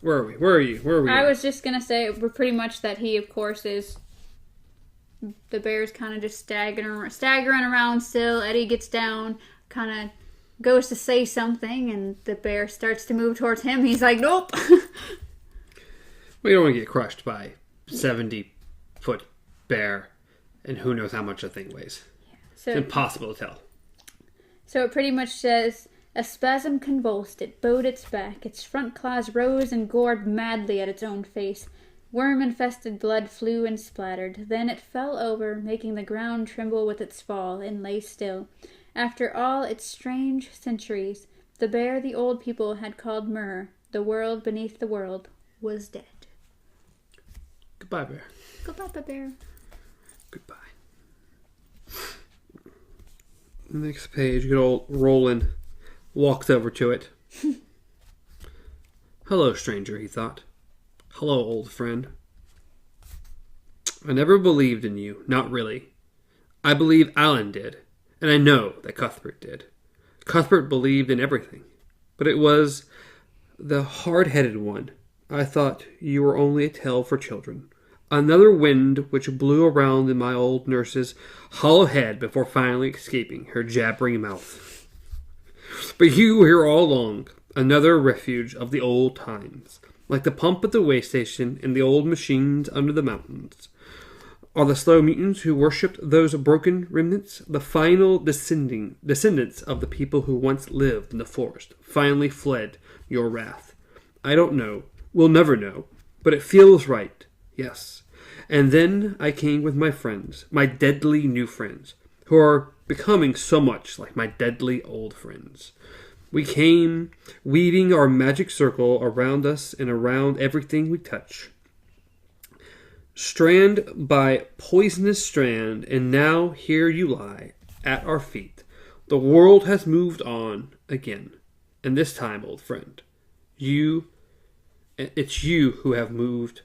Where are we? Where are you? Where are we? I was just gonna say pretty much that he, of course, is the bear's kind of just staggering around still. Eddie gets down, kind of goes to say something, and the bear starts to move towards him. He's like, nope. Well, you don't want to get crushed by 70-foot bear, and who knows how much the thing weighs. Yeah. So, it's impossible to tell. So it pretty much says, a spasm convulsed it, bowed its back, its front claws rose and gored madly at its own face. Worm-infested blood flew and splattered. Then it fell over, making the ground tremble with its fall, and lay still. After all its strange centuries, the bear the old people had called Mur, the world beneath the world, was dead. Goodbye, bear. Goodbye, bear. Goodbye. Next page, good old Roland walks over to it. Hello, stranger, he thought. Hello, old friend. I never believed in you, not really. I believe Alan did, and I know that Cuthbert did. Cuthbert believed in everything, but it was the hard-headed one. I thought you were only a tale for children. Another wind which blew around in my old nurse's hollow head before finally escaping her jabbering mouth. But you were here all along, another refuge of the old times. like the pump at the way station and the old machines under the mountains, are the slow mutants who worshipped those broken remnants, the final descendants of the people who once lived in the forest, finally fled your wrath. I don't know. We'll never know. But it feels right. Yes. And then I came with my friends, my deadly new friends, who are becoming so much like my deadly old friends. We came, weaving our magic circle around us and around everything we touch. Strand by poisonous strand, and now here you lie, at our feet. The world has moved on again. And this time, old friend, it's you who have moved.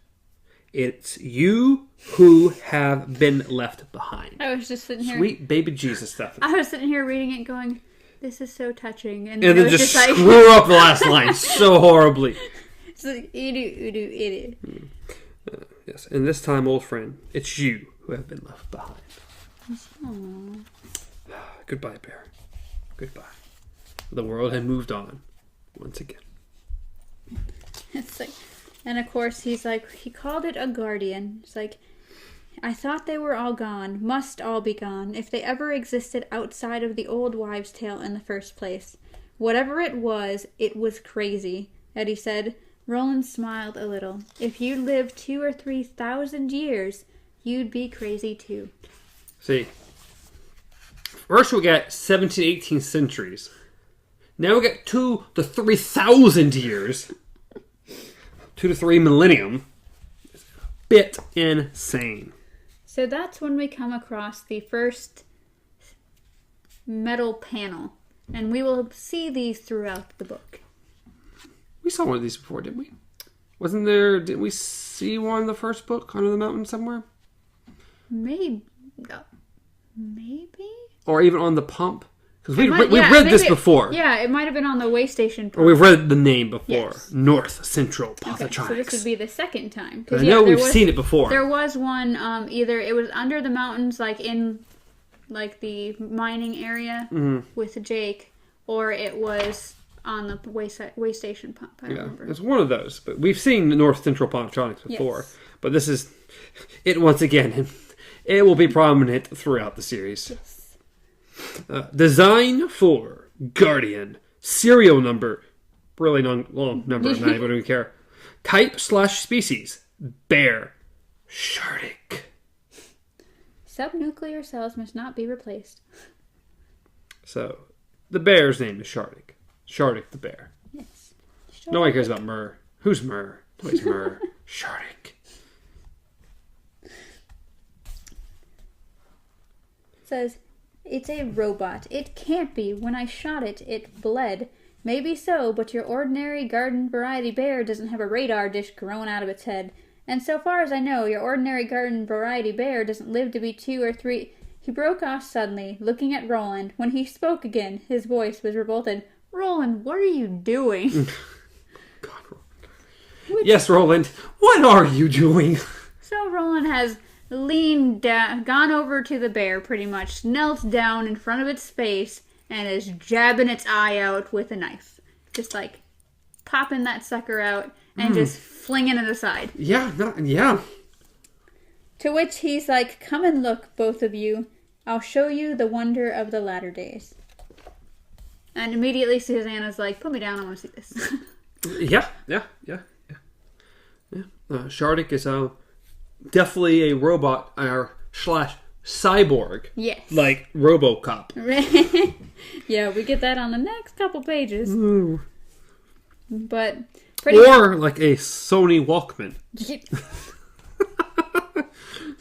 It's you who have been left behind. I was just sitting here. Sweet baby Jesus stuff. I was sitting here reading it going, this is so touching. And then it was just like, screw up the last line so horribly. It's like, idiot. Yes, and this time, old friend, it's you who have been left behind. Aww. Goodbye, bear. Goodbye. The world had moved on once again. It's like, and of course he's like, he called it a guardian. It's like, I thought they were all gone, must all be gone, if they ever existed outside of the old wives' tale in the first place. Whatever it was crazy, Eddie said. Roland smiled a little. If you lived 2,000 or 3,000 years, you'd be crazy too. See, first we got 17th, 18th centuries. Now we got 2,000 to 3,000 years. 2 to 3 millennium. It's a bit insane. So that's when we come across the first metal panel. And we will see these throughout the book. We saw one of these before, didn't we? Didn't we see one in the first book, Under the Mountain somewhere? Maybe. Or even on the pump? Because we read maybe this before. Yeah, it might have been on the way station pump. Or we've read the name before. Yes. North Central Okay, Positronics. so this would be the second time. I know we've seen it before. There was one, either it was under the mountains, like in like the mining area with Jake, or it was on the way station pump. I remember. It's one of those. But we've seen North Central Positronics before. Yes. But this is it once again. It will be prominent throughout the series. Yes. Design for Guardian. Serial number. Really long number. I'm not even going to care. Type/species. Bear. Shardic. Subnuclear cells must not be replaced. So, the bear's name is Shardic. Shardic the bear. Yes. Nobody cares about Myrrh. Who's Myrrh? Nobody's Myrrh. Shardic. It says, it's a robot. It can't be. When I shot it, it bled. Maybe so, but your ordinary garden variety bear doesn't have a radar dish growing out of its head. And so far as I know, your ordinary garden variety bear doesn't live to be 2 or 3... He broke off suddenly, looking at Roland. When he spoke again, his voice was revolted. Roland, what are you doing? God, Roland. Yes, Roland. What are you doing? So Roland has leaned down, gone over to the bear pretty much, knelt down in front of its face, and is jabbing its eye out with a knife. Just like popping that sucker out and just flinging it aside. Yeah. To which he's like, come and look, both of you. I'll show you the wonder of the latter days. And immediately Susanna's like, put me down, I want to see this. Yeah. Shardic is definitely a robot slash cyborg. Yes. Like RoboCop. Yeah, we get that on the next couple pages. Ooh. But or like a Sony Walkman.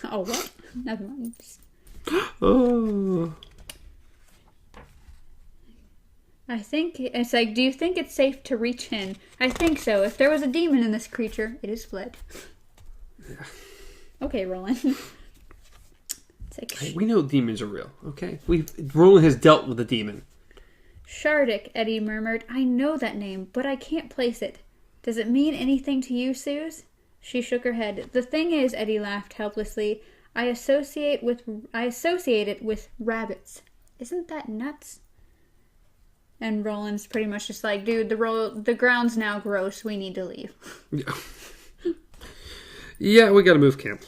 Oh, what? Never mind. Oh. I think it's like, do you think it's safe to reach in? I think so. If there was a demon in this creature, it is fled. Yeah. Okay, Roland. It's like, Hey, we know demons are real, okay? Roland has dealt with a demon. Shardic, Eddie murmured. I know that name, but I can't place it. Does it mean anything to you, Suze? She shook her head. The thing is, Eddie laughed helplessly, I associate it with rabbits. Isn't that nuts? And Roland's pretty much just like, dude, the ground's now gross. We need to leave. Yeah. Yeah, we gotta move camp.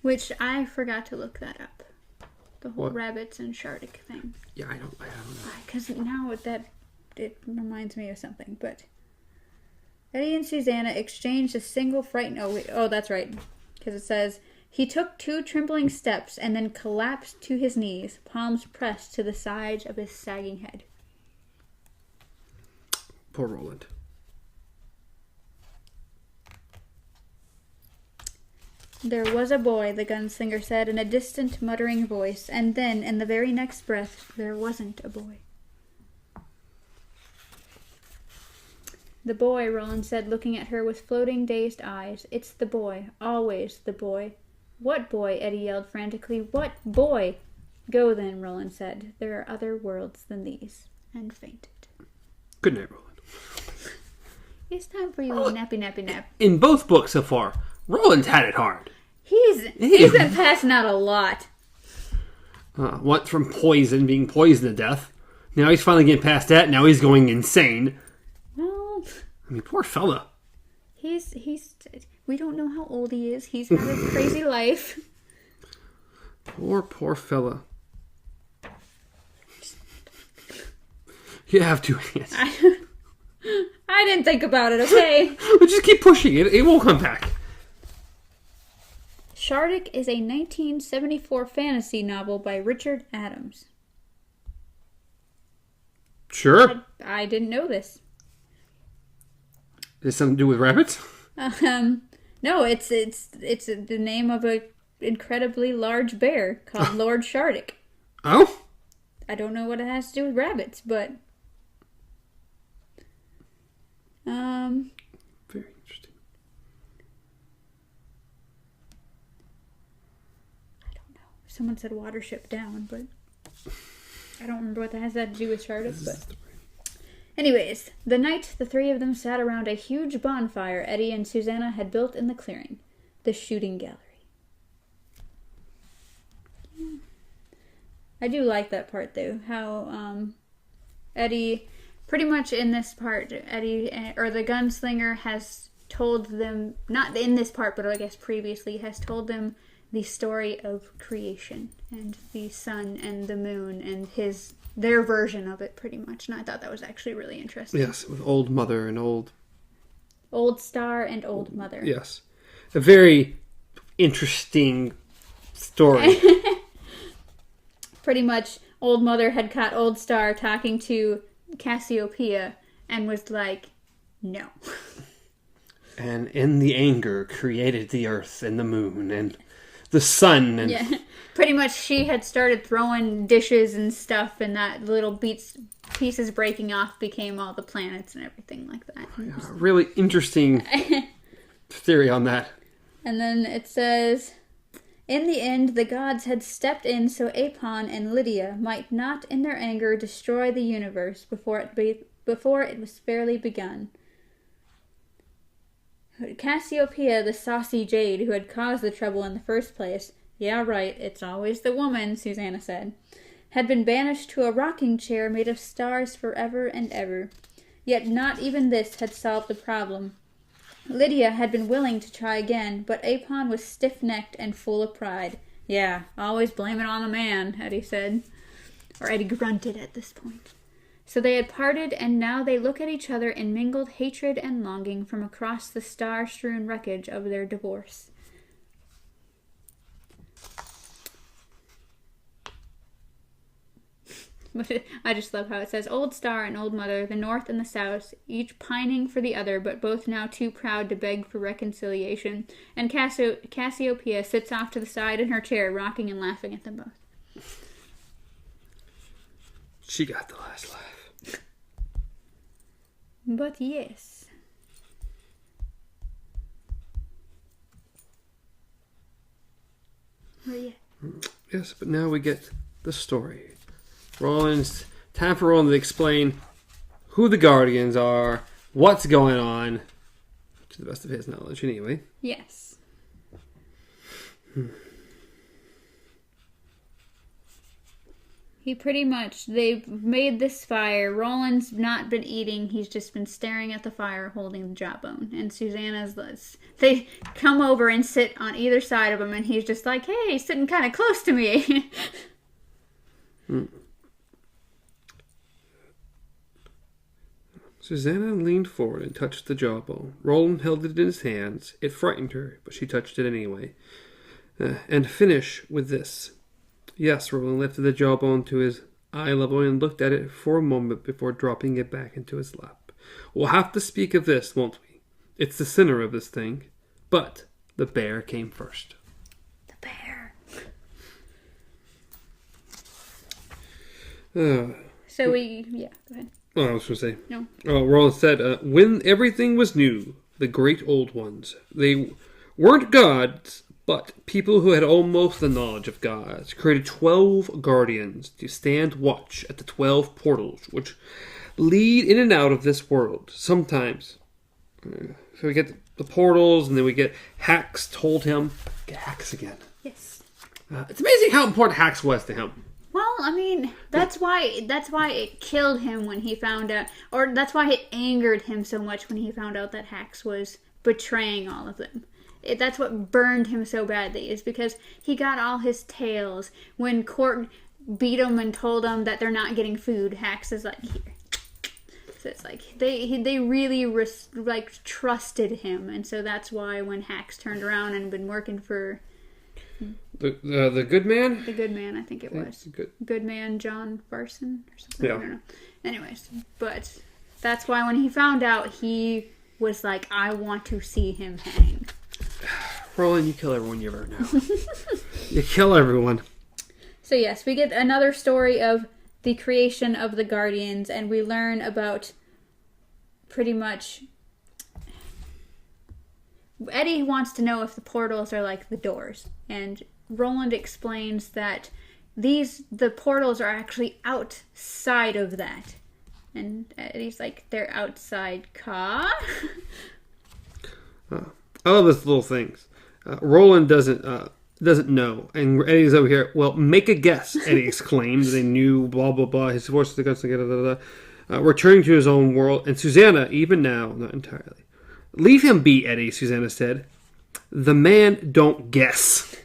Which I forgot to look that up. The whole What? rabbits and Shardik thing. Yeah, I don't know. Because now it reminds me of something. But Eddie and Susanna exchanged a single frightened... Oh, that's right. Because it says, he took 2 trembling steps and then collapsed to his knees, palms pressed to the sides of his sagging head. Poor Roland. There was a boy, the gunslinger said in a distant, muttering voice, and then, in the very next breath, there wasn't a boy. The boy, Roland said, looking at her with floating, dazed eyes. It's the boy. Always the boy. What boy? Eddie yelled frantically. What boy? Go then, Roland said. There are other worlds than these. And fainted. Good night, Roland. It's time for you to nappy nap. In both books so far, Roland's had it hard. He's been passing out a lot. Went from being poisoned to death. Now he's finally getting past that. Now he's going insane. Well, I mean, poor fella. he's we don't know how old he is. He's had a crazy life. Poor fella. You have 2 hands. I didn't think about it, okay? But just keep pushing it. It will come back. Shardik is a 1974 fantasy novel by Richard Adams. Sure. I didn't know this. Is it something to do with rabbits? No, it's the name of a incredibly large bear called Lord Shardik. Oh? I don't know what it has to do with rabbits, but Very interesting. I don't know. Someone said Watership Down, but I don't remember what that has to do with Shardik, but anyways, the night the 3 of them sat around a huge bonfire Eddie and Susanna had built in the clearing, the shooting gallery. I do like that part, though, how Eddie, pretty much in this part, Eddie, or the gunslinger, has told them, not in this part, but I guess previously, has told them the story of creation, and the sun and the moon, and their version of it, pretty much, and I thought that was actually really interesting. Yes, with Old Mother and Old Star and Old Mother. Yes. A very interesting story. Pretty much, Old Mother had caught Old Star talking to Cassiopeia and was like, no. And in the anger created the earth and the moon and the sun. And yeah, pretty much she had started throwing dishes and stuff, and that little pieces breaking off became all the planets and everything like that. Really interesting theory on that. And then it says, in the end, the gods had stepped in so Apon and Lydia might not, in their anger, destroy the universe before it was fairly begun. Cassiopeia, the saucy jade who had caused the trouble in the first place, yeah, right, it's always the woman, Susanna said, had been banished to a rocking chair made of stars forever and ever. Yet not even this had solved the problem. Lydia had been willing to try again, but Apon was stiff-necked and full of pride. Yeah, always blame it on the man, Eddie said. Or Eddie grunted at this point. So they had parted, and now they look at each other in mingled hatred and longing from across the star-strewn wreckage of their divorce. I just love how it says, Old Star and Old Mother, the North and the South, each pining for the other, but both now too proud to beg for reconciliation. And Cassiopeia sits off to the side in her chair, rocking and laughing at them both. She got the last laugh. But yes. Where are you at? Yes, but now we get the story. Time for Roland to explain who the Guardians are, what's going on, to the best of his knowledge anyway. Yes. He pretty much, they've made this fire. Roland's not been eating. He's just been staring at the fire holding the jawbone. And Susanna's, they come over and sit on either side of him, and he's just like, hey, he's sitting kind of close to me. Susanna leaned forward and touched the jawbone. Roland held it in his hands. It frightened her, but she touched it anyway. And finish with this. Yes, Roland lifted the jawbone to his eye level and looked at it for a moment before dropping it back into his lap. We'll have to speak of this, won't we? It's the center of this thing. But the bear came first. The bear. Yeah, go ahead. Oh, I was going to say. No. Oh, Roland said, when everything was new, the great old ones, they weren't gods, but people who had almost the knowledge of gods, created 12 guardians to stand watch at the 12 portals, which lead in and out of this world. Sometimes. So we get the portals, and then we get Hax told him. Get Hax again. Yes. It's amazing how important Hax was to him. Well, I mean, that's why it killed him when he found out, or that's why it angered him so much when he found out that Hax was betraying all of them. That's what burned him so badly, is because he got all his tales. When Court beat him and told him that they're not getting food, Hax is like, here. So it's like, they really trusted him, and so that's why when Hax turned around and been working for... The good man? The good man, I think it was. Good man John Farson or something. Yeah. I don't know. Anyways, but that's why when he found out, he was like, I want to see him hang. Roland, you kill everyone you ever know. You kill everyone. So yes, we get another story of the creation of the Guardians, and we learn about pretty much... Eddie wants to know if the portals are like the doors, and Roland explains that the portals are actually outside of that. And Eddie's like, they're outside Ka? I love those little things. Roland doesn't know, and Eddie's over here. Well, make a guess, Eddie exclaimed. They knew, blah, blah, blah. His forces are going to get, returning to his own world. And Susanna, even now, not entirely. Leave him be, Eddie, Susanna said. The man don't guess.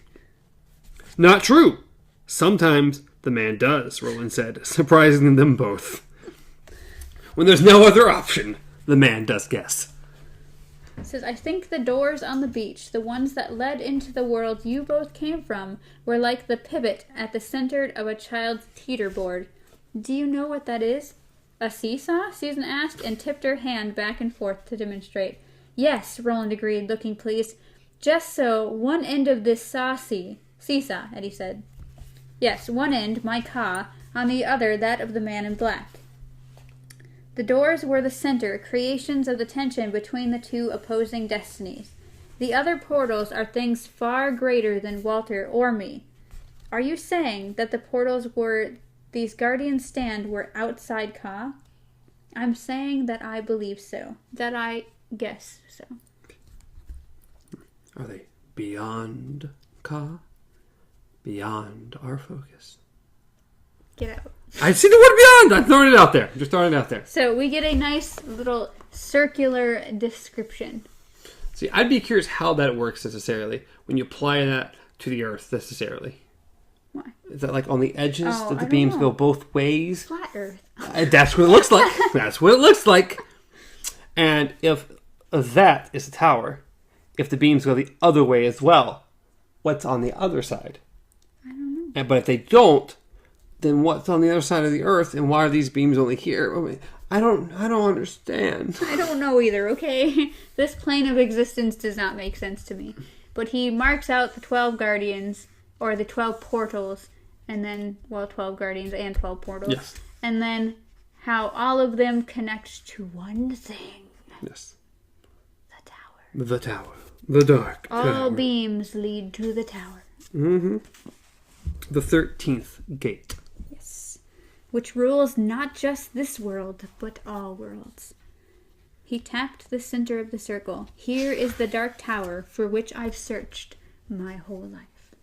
Not true. Sometimes the man does, Roland said, surprising them both. When there's no other option, the man does guess. It says, I think the doors on the beach, the ones that led into the world you both came from, were like the pivot at the center of a child's teeter board. Do you know what that is? A seesaw? Susan asked and tipped her hand back and forth to demonstrate. Yes, Roland agreed, looking pleased. Just so, one end of this seesaw, Eddie said. Yes, one end, my Ka, on the other that of the man in black. The doors were the center, creations of the tension between the two opposing destinies. The other portals are things far greater than Walter or me. Are you saying that the portals where these guardians stand were outside Ka? I'm saying that I believe so. That I guess so. Are they beyond Ka? Beyond our focus? Get out. I see the word beyond! I'm throwing it out there. I'm just throwing it out there. So we get a nice little circular description. See, I'd be curious how that works necessarily when you apply that to the Earth necessarily. Why? Is that like on the edges Oh, that the I beams don't know. go both ways? Flat Earth. That's what it looks like. That's what it looks like. And if that is the tower, if the beams go the other way as well, what's on the other side? I don't know. But if they don't, then what's on the other side of the Earth, and why are these beams only here? I mean, I don't understand. I don't know either, okay? This plane of existence does not make sense to me. But he marks out the 12 guardians, or the 12 portals, and then, 12 guardians and 12 portals. Yes. And then how all of them connect to one thing. Yes. The tower. The tower. The dark All tower. beams lead to the tower. Mm-hmm. The 13th gate. Yes. Which rules not just this world, but all worlds. He tapped the center of the circle. Here is the dark tower for which I've searched my whole life.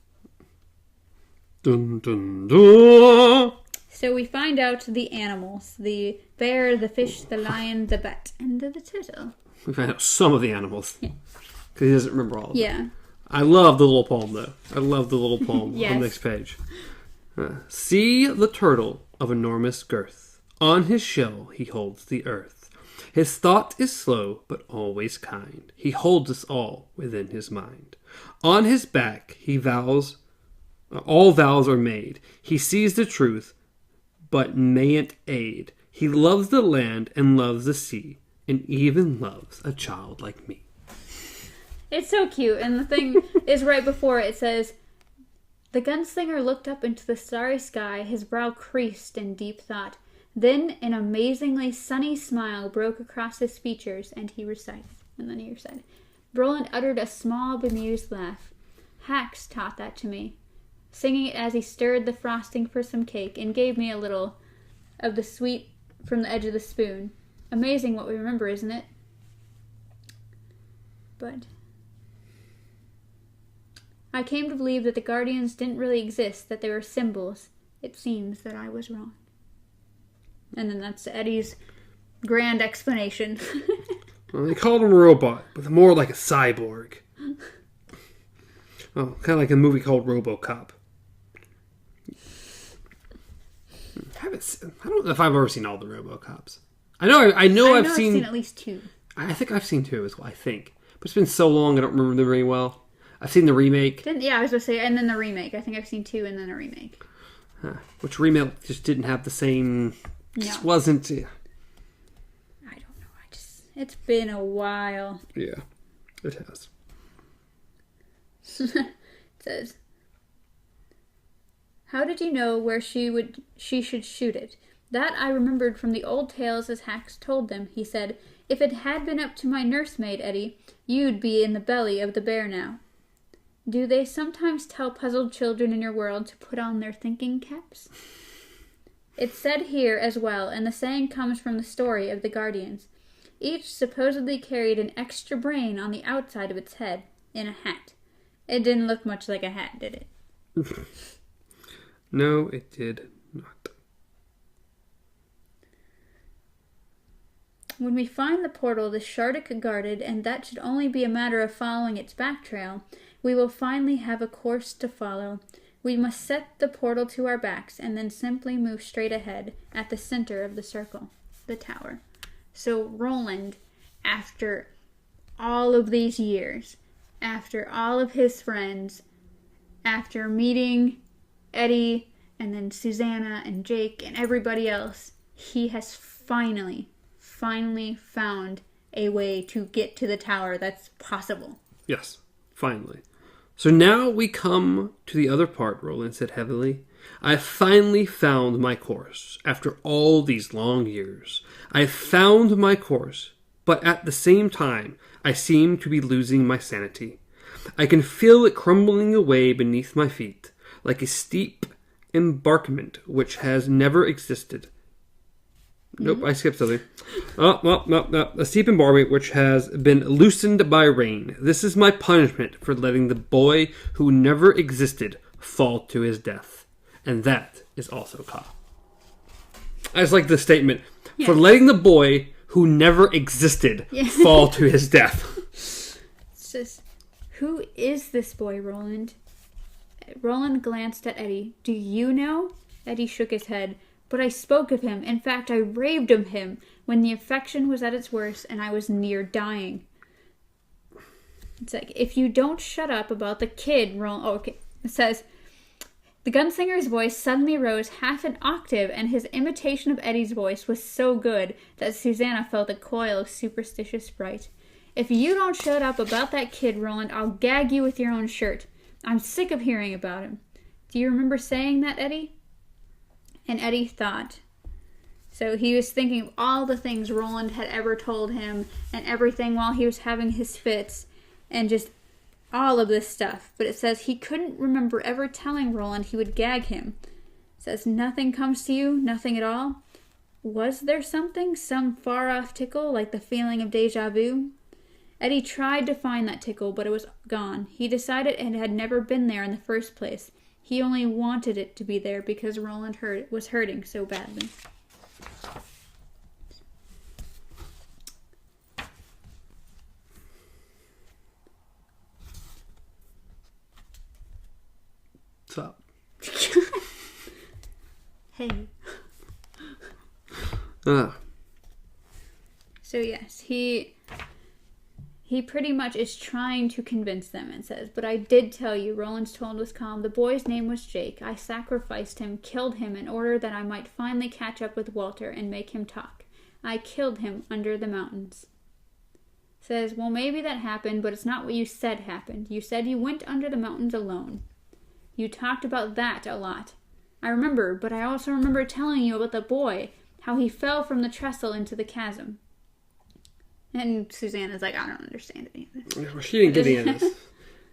Dun dun dun. So we find out the animals. The bear, the fish, the lion, the bat, and the turtle. We find out some of the animals. Yeah. Because he doesn't remember all of them. Yeah. I love the little poem, though. I love the little poem Yes. on the next page. See the turtle of enormous girth. On his shell he holds the earth. His thought is slow, but always kind. He holds us all within his mind. On his back he vows, all vows are made. He sees the truth, but mayn't aid. He loves the land and loves the sea, and even loves a child like me. It's so cute. And the thing is right before it says, the gunslinger looked up into the starry sky, his brow creased in deep thought. Then an amazingly sunny smile broke across his features, and he recites. And then he recited. Roland uttered a small, bemused laugh. Hax taught that to me, singing it as he stirred the frosting for some cake, and gave me a little of the sweet from the edge of the spoon. Amazing what we remember, isn't it? But I came to believe that the guardians didn't really exist, that they were symbols. It seems that I was wrong. And then that's Eddie's grand explanation. Well, they called him a robot, but more like a cyborg. Oh, kind of like a movie called RoboCop. I don't know if I've ever seen all the RoboCops. I know I've seen at least 2. I think I've seen 2 as well, I think. But it's been so long, I don't remember them very well. I've seen the remake. Yeah, I was going to say, and then the remake. I think I've seen 2 and then a remake. Which remake just didn't have the same... Just wasn't... I don't know. It's been a while. Yeah, it has. It says, how did you know where she should shoot it? That I remembered from the old tales as Hax told them. He said, if it had been up to my nursemaid, Eddie, you'd be in the belly of the bear now. Do they sometimes tell puzzled children in your world to put on their thinking caps? It's said here as well, and the saying comes from the story of the guardians. Each supposedly carried an extra brain on the outside of its head, in a hat. It didn't look much like a hat, did it? No, it did not. When we find the portal the Shardik guarded, and that should only be a matter of following its back trail, we will finally have a course to follow. We must set the portal to our backs and then simply move straight ahead at the center of the circle, the tower. So Roland, after all of these years, after all of his friends, after meeting Eddie and then Susanna and Jake and everybody else, he has finally found a way to get to the tower that's possible. Yes, finally. So now we come to the other part, Roland said heavily. I finally found my course, after all these long years. I found my course, but at the same time, I seem to be losing my sanity. I can feel it crumbling away beneath my feet, like a steep embankment which has never existed. Nope, I skipped something. No. A steep embankment which has been loosened by rain. This is my punishment for letting the boy who never existed fall to his death. And that is also Ka. I just like the statement. Yeah. For letting the boy who never existed fall to his death. It's just, who is this boy, Roland? Roland glanced at Eddie. Do you know? Eddie shook his head. But I spoke of him. In fact, I raved of him when the affection was at its worst and I was near dying. It's like, if you don't shut up about the kid, Roland... Oh, okay. It says, the gunslinger's voice suddenly rose half an octave, and his imitation of Eddie's voice was so good that Susanna felt a coil of superstitious fright. If you don't shut up about that kid, Roland, I'll gag you with your own shirt. I'm sick of hearing about him. Do you remember saying that, Eddie? And Eddie thought. So he was thinking of all the things Roland had ever told him and everything while he was having his fits and just all of this stuff. But it says he couldn't remember ever telling Roland he would gag him. It says, nothing comes to you, nothing at all. Was there something, some far-off tickle like the feeling of deja vu? Eddie tried to find that tickle, but it was gone. He decided it had never been there in the first place. He only wanted it to be there because Roland was hurting so badly. What's up? Hey. Ugh. So yes, he pretty much is trying to convince them and says, "But I did tell you," Roland's tone was calm, "the boy's name was Jake. I sacrificed him, killed him in order that I might finally catch up with Walter and make him talk. I killed him under the mountains." Says, "Well, maybe that happened, but it's not what you said happened. You said you went under the mountains alone. You talked about that a lot. I remember, but I also remember telling you about the boy, how he fell from the trestle into the chasm." And Susanna's like, "I don't understand any of this." Well, she didn't get any of this.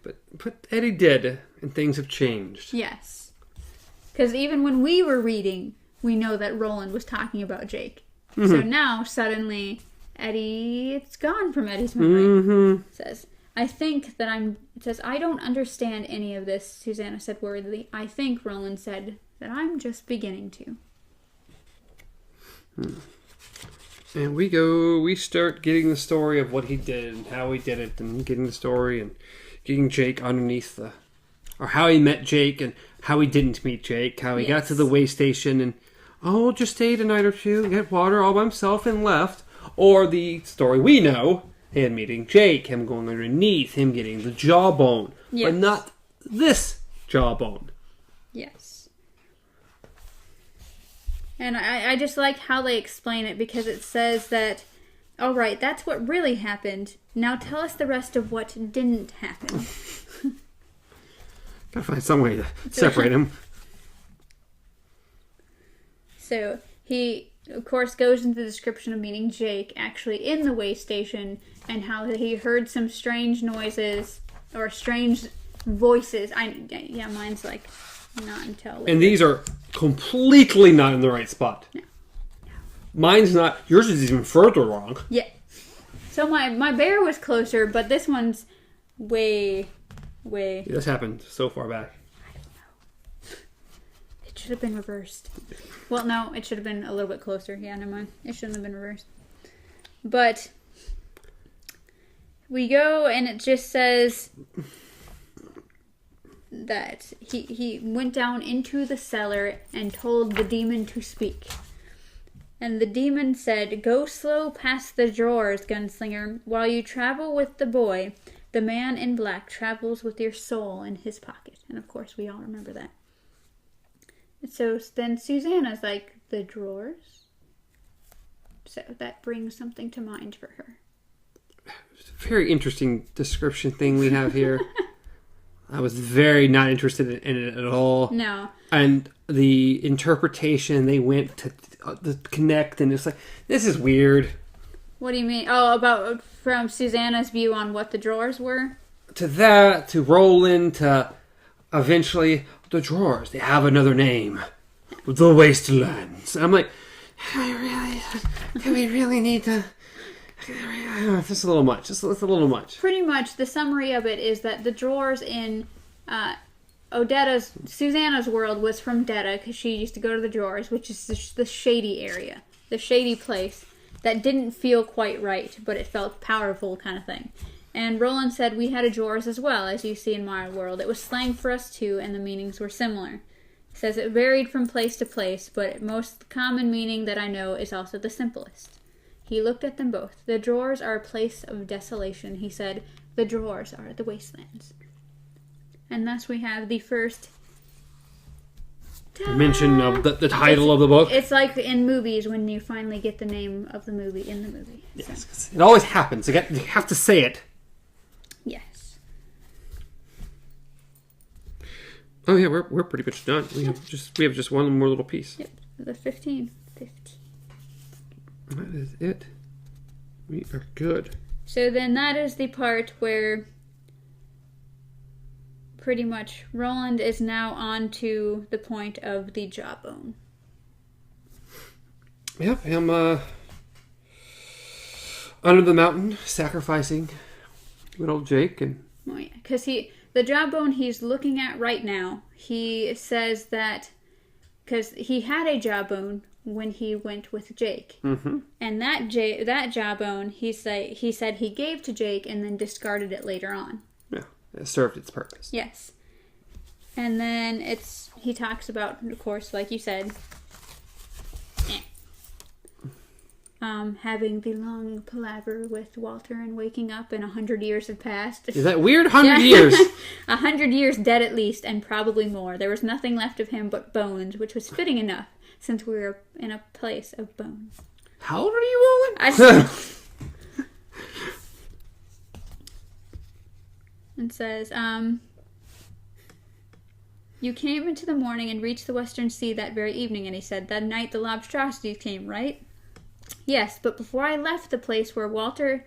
But Eddie did, and things have changed. Yes. Because even when we were reading, we know that Roland was talking about Jake. Mm-hmm. So now, suddenly, it's gone from Eddie's memory. Mm-hmm. Says, it says, "I don't understand any of this," Susanna said worriedly. "I think," Roland said, "that I'm just beginning to." And we start getting the story of what he did and how he did it, and getting the story and getting Jake underneath or how he met Jake and how he didn't meet Jake, how he got to the way station and, just stayed a night or two, get water all by himself and left. Or the story we know, him meeting Jake, him going underneath, him getting the jawbone. Yes. But not this jawbone. Yes. And I just like how they explain it, because it says that, all right, that's what really happened. Now tell us the rest of what didn't happen. Gotta find some way to separate him. So he, of course, goes into the description of meeting Jake actually in the way station, and how he heard some strange noises or strange voices. Mine's like not until later. And these are completely not in the right spot. No. Mine's not. Yours is even further wrong. Yeah. So my bear was closer, but this one's way. This happened so far back. I don't know. It should have been reversed. Well, no, it should have been a little bit closer. Yeah, never mind. It shouldn't have been reversed. But we go, and it just says that he went down into the cellar and told the demon to speak. And the demon said, "Go slow past the drawers, gunslinger. While you travel with the boy, the man in black travels with your soul in his pocket." And of course, we all remember that. And so then Susanna's like, "The drawers?" So that brings something to mind for her. It's a very interesting description thing we have here. I was very not interested in it at all. No. And the interpretation they went to connect, and it's like, this is weird. What do you mean? Oh, about from Susanna's view on what the drawers were? To that, to Roland, to eventually the drawers. They have another name. The Waste Lands. I'm like, do we really need to... Just a little much. Just a little much. Pretty much, the summary of it is that the drawers in Susanna's world was from Detta, because she used to go to the drawers, which is the shady area, the shady place that didn't feel quite right, but it felt powerful kind of thing. And Roland said, "We had a drawers as well, as you see in my world. It was slang for us too, and the meanings were similar." He says it varied from place to place, but most common meaning that I know is also the simplest. He looked at them both. "The drawers are a place of desolation," he said. "The drawers are the wastelands." And thus we have the first mention of the title of the book. It's like in movies when you finally get the name of the movie in the movie. Yes, so. It always happens. You have to say it. Yes. Oh yeah, we're pretty much done. We have just one more little piece. Yep, the 15. That is it. We are good. So then that is the part where pretty much Roland is now on to the point of the jawbone. Yep, I'm under the mountain sacrificing good old Jake, and Oh yeah, because The jawbone he's looking at right now, he says that because he had a jawbone when he went with Jake, and that jawbone he said he gave to Jake and then discarded it later on. Yeah, it served its purpose. Yes, and then he talks about, of course, like you said, having the long palaver with Walter and waking up and 100 years have passed. Is that weird? 100 years? 100 years dead at least, and probably more. There was nothing left of him but bones, which was fitting enough, since we were in a place of bones. How old are you, Roland? It says, you came into the morning and reached the Western Sea that very evening, and he said, that night the lobstrosities came, right? Yes, but before I left the place where Walter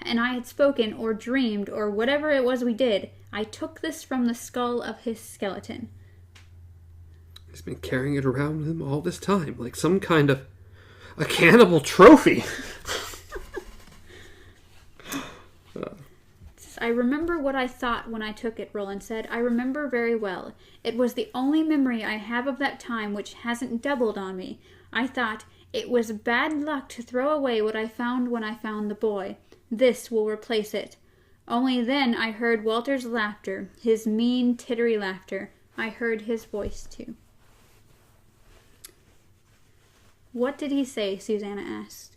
and I had spoken, or dreamed, or whatever it was we did, I took this from the skull of his skeleton. He's been carrying it around with him all this time, like some kind of a cannibal trophy. I remember what I thought when I took it, Roland said. I remember very well. It was the only memory I have of that time which hasn't doubled on me. I thought, it was bad luck to throw away what I found when I found the boy. This will replace it. Only then I heard Walter's laughter, his mean, tittery laughter. I heard his voice, too. What did he say? Susanna asked.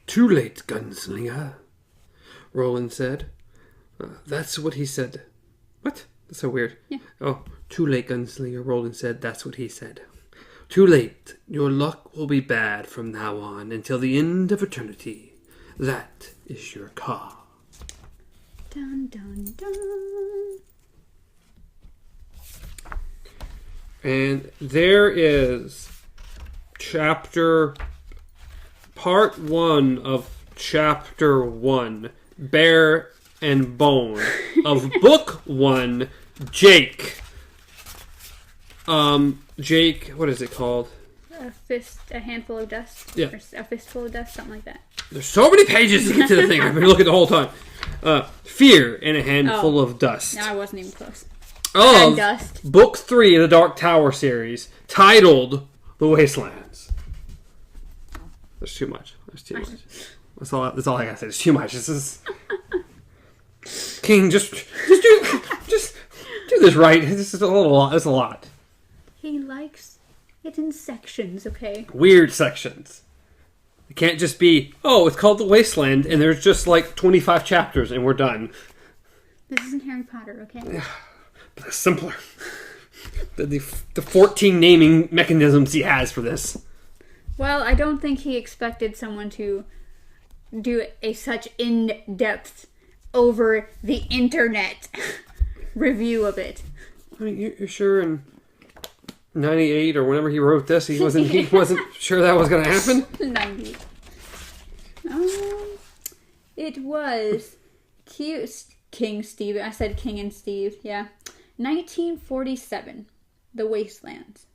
Too late, gunslinger, Roland said. That's what he said. What? That's so weird. Yeah. Oh, too late, gunslinger, Roland said. That's what he said. Too late. Your luck will be bad from now on until the end of eternity. That is your call. Dun, dun, dun. And there is part 1 of chapter 1, Bear and Bone, of book 1, Jake. Jake, what is it called? A handful of dust? Yeah. Or a fistful of dust, something like that. There's so many pages to get to the thing. I've been looking the whole time. Fear and a Handful of Dust. No, I wasn't even close. Of Dust. Book 3 of the Dark Tower series, titled The Wastelands. There's too much. That's all I gotta say. There's too much. This is... King, just do this right. This is a lot. It's a lot. He likes it in sections, okay? Weird sections. It can't just be, it's called The Wasteland, and there's just like 25 chapters, and we're done. This isn't Harry Potter, okay? But it's simpler. The 14 naming mechanisms he has for this. Well, I don't think he expected someone to do such in-depth, over the internet review of it. I mean, you're sure in 98 or whenever he wrote this, he wasn't sure that was going to happen? 98. It was King Steve. I said King and Steve, yeah. 1947. The Wastelands.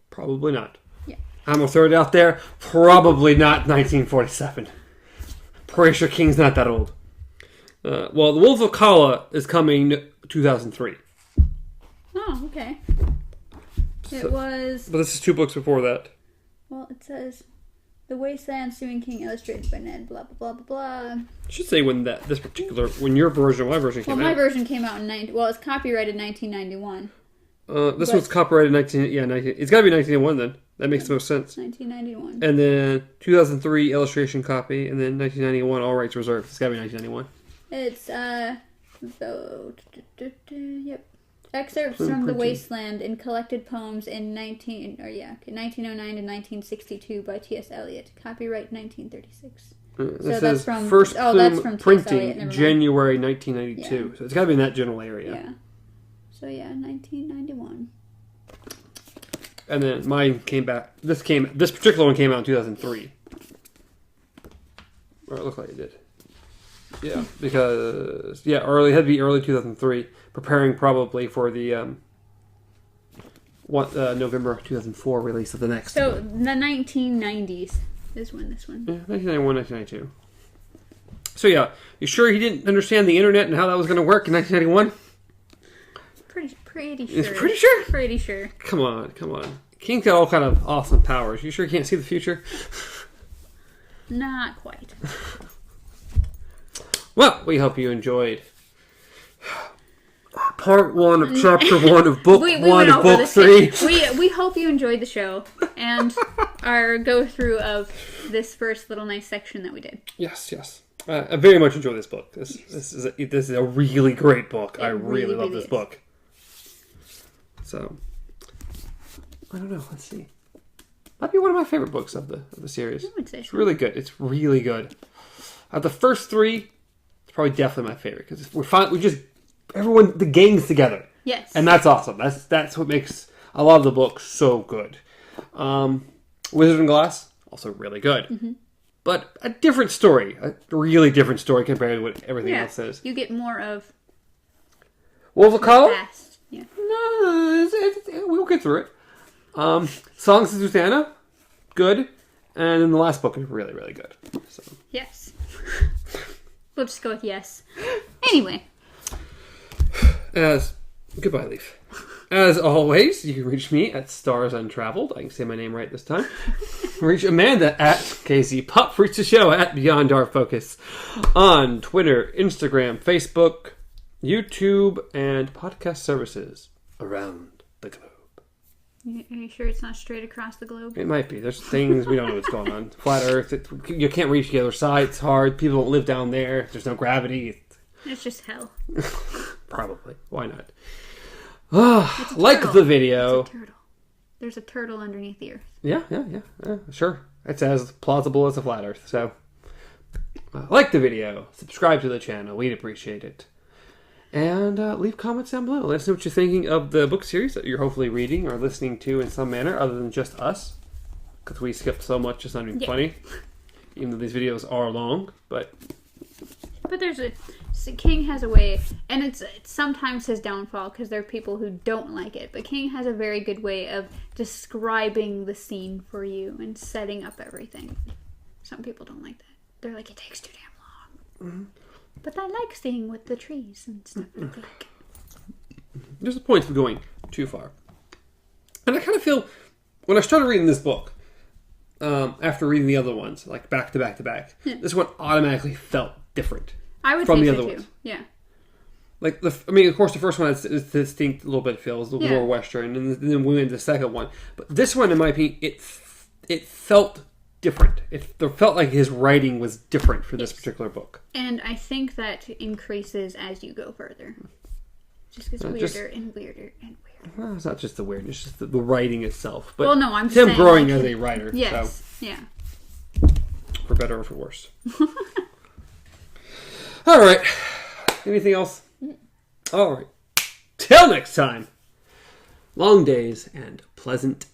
Probably not. Yeah. I'm going to throw it out there. Probably not 1947. Pretty sure King's not that old. Well, The Wolf of Kala is coming 2003. Oh, okay. It So, was... But this is 2 books before that. Well, it says... The Wasteland, Stephen King, illustrated by Ned, blah, blah, blah, blah, blah. I should say when your version, my version came out. Well, my version came out in... it's copyrighted 1991. This one's copyrighted 19... Yeah, 19... It's got to be 1991 then. That makes the most sense. 1991. And then 2003 illustration copy, and then 1991 all rights reserved. It's got to be 1991. It's, yep. Excerpts from The Wasteland in collected poems in 1909 to 1962 by T.S. Eliot. Copyright 1936. This that's is from... First that's Plume from T.S. printing, Eliot, never mind. January 1992. Yeah. So it's got to be in that general area. Yeah. So, yeah, 1991. And then mine came back. This particular one came out in 2003. Or it looked like it did. Yeah, because it had to be early 2003, preparing probably for the November 2004 release of the next. So the 1990s is when this one. Yeah, 1991, 1992. So yeah, you sure he didn't understand the internet and how that was going to work in 1991? Pretty sure. It's pretty sure? Pretty sure. Come on. King's got all kind of awesome powers. You sure he can't see the future? Not quite. Well, we hope you enjoyed part 1 of chapter 1 of book 1 of book 3. We hope you enjoyed the show and our go through of this first little nice section that we did. Yes. I very much enjoy this book. This is a really great book. I really love this book. So, I don't know. Let's see. Might be one of my favorite books of the series. I would say so. It's really good. It's really good. The first 3, it's probably definitely my favorite because everyone, the gang's together. Yes. And that's awesome. That's what makes a lot of the books so good. Wizard and Glass, also really good. Mm-hmm. But a different story. A really different story compared to what everything else is. You get more of... Wolf of Call? Past. Yeah. No, we'll get through it. Songs of Susanna, good. And then the last book is really, really good. So. Yes. We'll just go with yes. Anyway. Goodbye, Leaf. As always, you can reach me at Stars Untraveled. I can say my name right this time. Reach Amanda at KZ Pop. Reach the show at Beyond Our Focus on Twitter, Instagram, Facebook, YouTube, and podcast services around the globe. Are you sure it's not straight across the globe? It might be. There's things we don't know what's going on. Flat Earth, you can't reach the other side. It's hard. People don't live down there. There's no gravity. It's just hell. Probably. Why not? Like the video. It's a turtle. There's a turtle underneath the earth. Yeah, sure. It's as plausible as a flat Earth. So, like the video, subscribe to the channel. We'd appreciate it. And leave comments down below. Let us know what you're thinking of the book series that you're hopefully reading or listening to in some manner other than just us. Because we skip so much, it's not even funny. Even though these videos are long, but King has a way, and it's sometimes his downfall because there are people who don't like it, but King has a very good way of describing the scene for you and setting up everything. Some people don't like that. They're like, it takes too damn long. Mm-hmm. But I like seeing with the trees and stuff like that. There's a point of going too far. And I kind of feel, when I started reading this book, after reading the other ones, like back to back to back, this one automatically felt different. I would from say the so other too. ones. Yeah. Like, of course, the first one is distinct, a little bit feels a little more Western, and then we went to the second one. But this one, in my opinion, it felt different. It felt like his writing was different for this particular book. And I think that increases as you go further. Just gets weirder and weirder and weirder. Well, it's not just the weirdness, it's just the writing itself. But well, no, I'm just him saying, growing as a writer. Yes, so, yeah. For better or for worse. All right. Anything else? All right. Till next time. Long days and pleasant